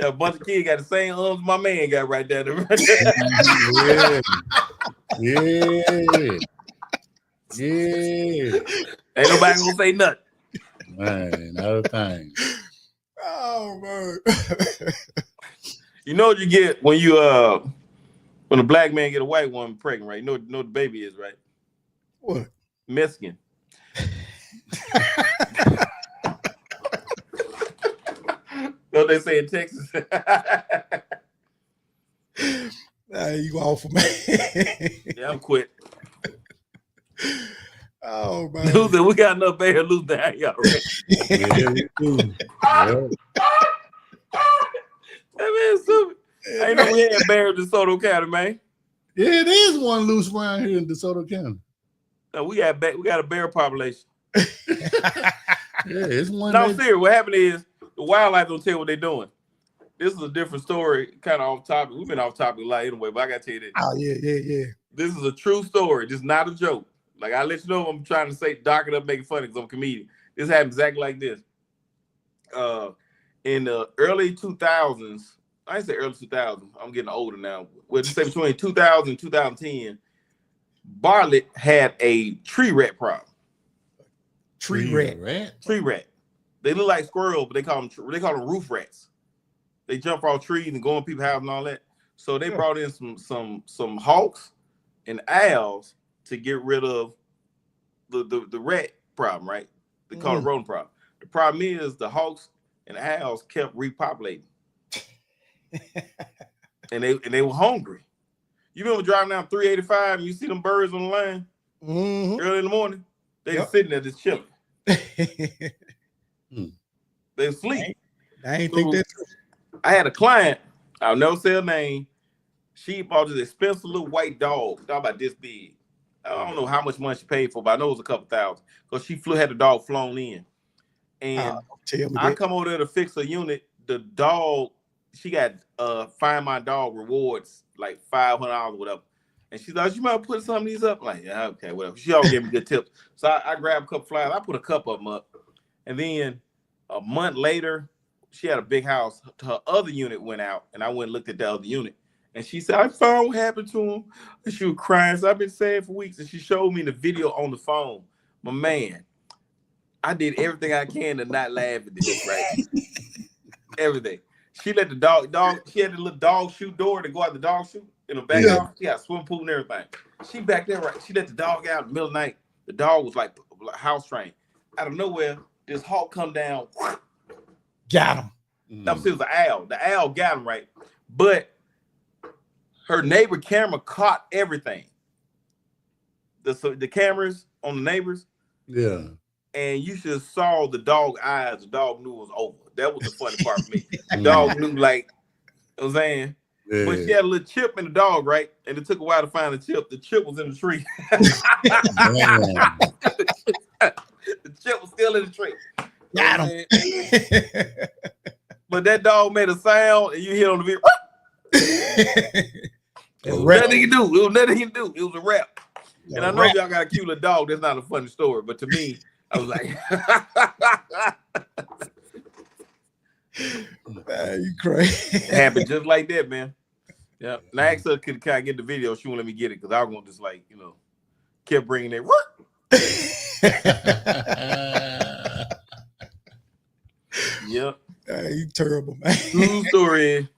A bunch of kids got the same arms my man got right there. Yeah. Ain't nobody gonna say nothing. Man, not a thing. Oh man. You know what you get when you when a black man get a white woman pregnant, right? You know the baby is, right? What? Mexican. What they say in Texas? You awful, man. Yeah, I'm quit. Oh man. Luther, we got enough bear loose down here already. Yeah, we do. Yeah. That's stupid. I ain't know we had bears in DeSoto County, man. Yeah, it is one loose around here in DeSoto County. No, we got a bear population. Yeah, it's one. No, serious. What happened is the wildlife don't tell you what they're doing. This is a different story, kind of off topic. We've been off topic a lot anyway, but I gotta tell you this. Oh, yeah. This is a true story. This is not a joke. Like, I let you know I'm trying to say, dock it up, make it funny because I'm a comedian. This happened exactly like this. In the early 2000s, I didn't say early 2000s. I'm getting older now. Well, just say between 2000 and 2010, Bartlett had a tree rat problem. Tree rat. Tree rat. They look like squirrels, but they call them roof rats. They jump off trees and go in people's house and all that. So they brought in some hawks and owls to get rid of the rat problem, right? They call it rodent problem. The problem is the hawks and owls kept repopulating. and they were hungry. You remember driving down 385 and you see them birds on the line early in the morning? They were sitting there just chilling. They sleep. I ain't think that's true. I had a client, I'll never say her name. She bought this expensive little white dog about this big. I don't know how much money she paid for, but I know it was a couple thousand because she had the dog flown in. And I come over there to fix her unit. The dog, she got Find My Dog rewards, like $500 or whatever. And she's like, you might put some of these up. I'm like, yeah, okay, whatever. She always gave me good tips. So I grabbed a couple flyers. I put a couple of them up. And then a month later, she had a big house. Her other unit went out, and I went and looked at the other unit. And she said, I found what happened to him. And she was crying. So I've been saying for weeks. And she showed me the video on the phone. My man, I did everything I can to not laugh at this, right? Everything. She let the dog, she had the little dog chute door to go out the dog chute in the back house. She had a swimming pool and everything. She back there, right? She let the dog out in the middle of the night. The dog was like house trained. Out of nowhere, this hawk come down. Got him. That was an owl. The owl got him, right? But her neighbor camera caught everything. The cameras on the neighbors. Yeah. And you should have saw the dog eyes. The dog knew it was over. That was the funny part for me. The dog knew, like, you know what I'm saying? Yeah. But she had a little chip in the dog, right? And it took a while to find the chip. The chip was in the tree. The chip was still in the tree. Got him. But that dog made a sound, and you hit on the video. Nothing he can do. It was nothing he can do. It was a rap. And I know y'all got a cute little dog. That's not a funny story, but to me, I was like, you crazy. It happened just like that, man. Yeah. And I asked her, can I get the video? She won't let me get it because I was going to just like, kept bringing it. Yep. You terrible, man. True story.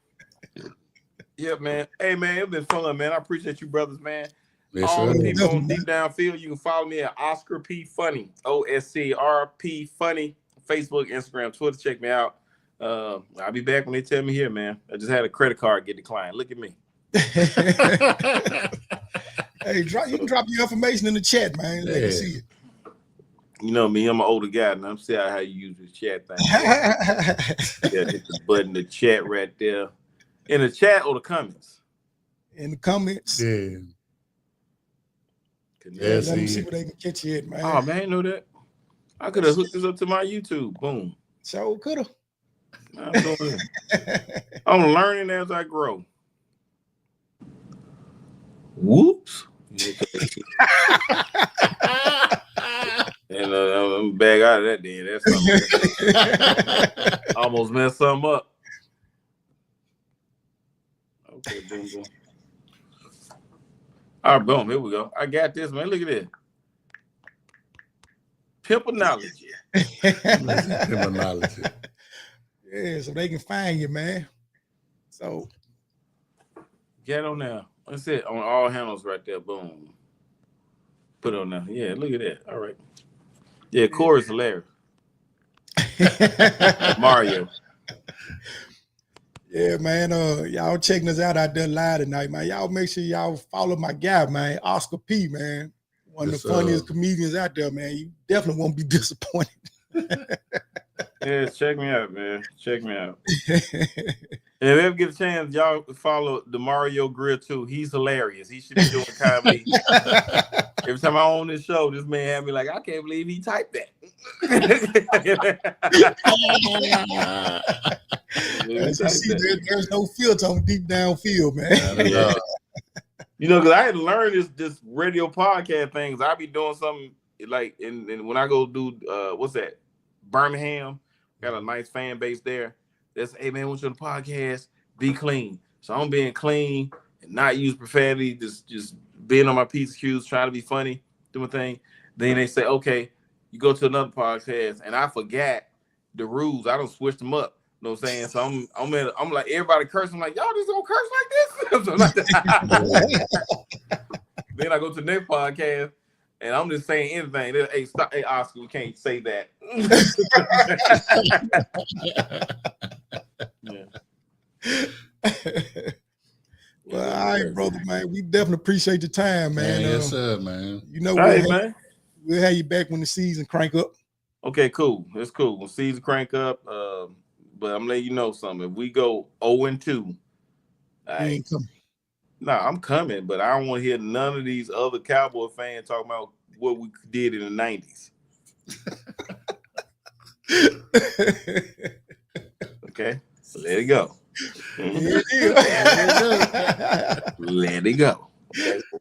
Yeah, man. Hey, man, it's been fun, man. I appreciate you, brothers, man. Yes, all the people on Deep Down Field, you can follow me at Oscar P. Funny, OSCRP Funny, Facebook, Instagram, Twitter. Check me out. I'll be back when they tell me here, man. I just had a credit card get declined. Look at me. Hey, you can drop your information in the chat, man. Let me see it. You know me, I'm an older guy, and I'm seeing how you use the chat thing. Yeah, hit the button, the chat right there. In the chat or the comments? In the comments. Yeah. Let me see where they can catch you at, man. Oh, man, I didn't know that. I could have hooked this up to my YouTube. Boom. So could have. I'm learning as I grow. Whoops. And I'm back out of that then. That's something. Almost messed something up. Okay, boom, boom. All right, boom. Here we go. I got this, man. Look at this. Pimplenology. Pimplenology. Yeah, so they can find you, man. So get on there. That's it. On all handles right there. Boom. Put it on there. Yeah, look at that. All right. Yeah, Corey's hilarious. Mario. Yeah, man. Y'all checking us out there live tonight, man. Y'all make sure y'all follow my guy, man, Oscar P, man. One of the funniest comedians out there, man. You definitely won't be disappointed. Yeah, check me out, man. Check me out. And if you ever get a chance, y'all follow the Mario Grill too. He's hilarious. He should be doing comedy. Every time I own this show, this man had me like, I can't believe he typed that. There's no filter on Deep Down Field, man. Yeah. You know, because I had to learn this radio podcast things. I be doing something like, and when I go do what's that? Birmingham, got a nice fan base there. That's, hey man, what's your podcast? Be clean. So I'm being clean and not use profanity, just being on my P's Q's, trying to be funny, doing thing. Then they say, okay, you go to another podcast, and I forgot the rules. I don't switch them up. You know what I'm saying? So I'm like, everybody cursing. I'm like, y'all just gonna curse like this? Then I go to the next podcast, and I'm just saying anything. They're, hey, stop, hey Oscar, we can't say that. Yeah. Well, all right, brother, man. We definitely appreciate the time, man. Yes, sir, man. You know, man. We'll have you back when the season crank up. Okay, cool. That's cool. When season crank up, but I'm letting you know something. If we go 0-2, ain't coming. I'm coming, but I don't want to hear none of these other Cowboy fans talking about what we did in the 90s. Okay, so let it go. Let it go.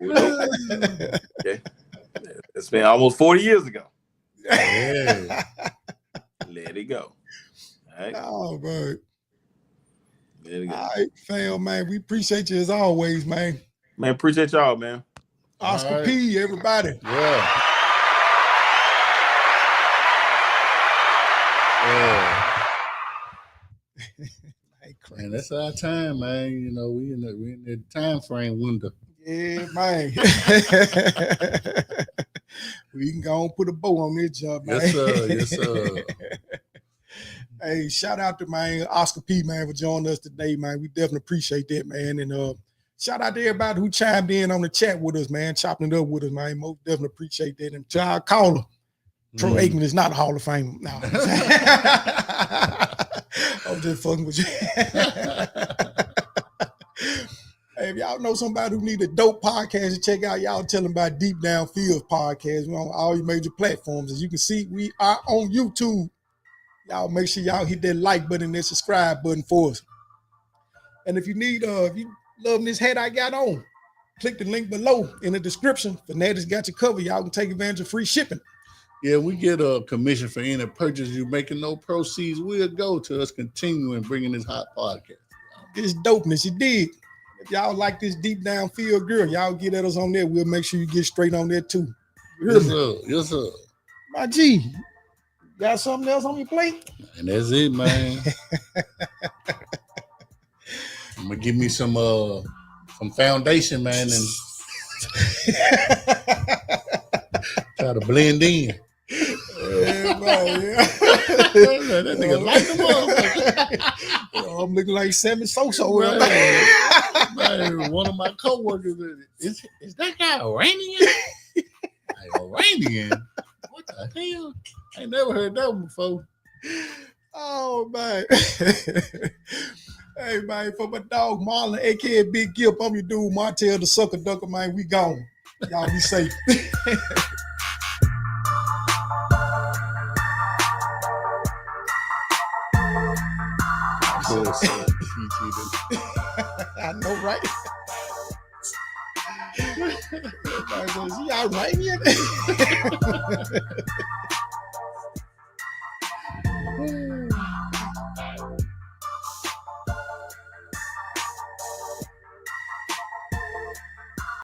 Okay. It's been almost 40 years ago. Yeah. Let it go. All right. Oh, man. Let it go. All right, fam, man. We appreciate you as always, man. Man, appreciate y'all, man. Oscar P, everybody. Yeah. Man, that's our time, man. You know, we in the time frame window. Yeah, man. We can go and put a bow on this job, man. Yes, sir. Yes, sir. Hey, shout out to my Oscar P, man, for joining us today, man. We definitely appreciate that, man. And shout out to everybody who chimed in on the chat with us, man, chopping it up with us, man. Most definitely appreciate that. And to our caller, Troy Aikman is not a Hall of Fame. No. I'm just fucking with you. Hey, if y'all know somebody who need a dope podcast to check out, y'all tell them about Deep Down Fields podcast. We're on all your major platforms. As you can see, we are on YouTube. Y'all make sure y'all hit that like button and that subscribe button for us. And if you need, if you love this hat I got on, click the link below in the description. Fanatics got you covered. Y'all can take advantage of free shipping. Yeah, we get a commission for any purchase you making. No proceeds will go to us continuing bringing this hot podcast. This dopeness, you dig? If y'all like this Deep Down Field girl, y'all get at us on there. We'll make sure you get straight on there too. Yes, sir. Yes, sir. My G, got something else on your plate? And that's it, man. I'm gonna give me some foundation, man, and try to blend in. Yeah, man, yeah. That nigga like the motherfucker. I'm looking like Sammy Sosa. Man, one of my coworkers is that guy Iranian? Iranian? What the hell? I ain't never heard that one before. Oh man. Hey man, for my dog Marlon, aka Big Gip, I'm your dude Martell the Sucker Ducker, man. We gone. Y'all be safe. I know, right? Is he Iranian?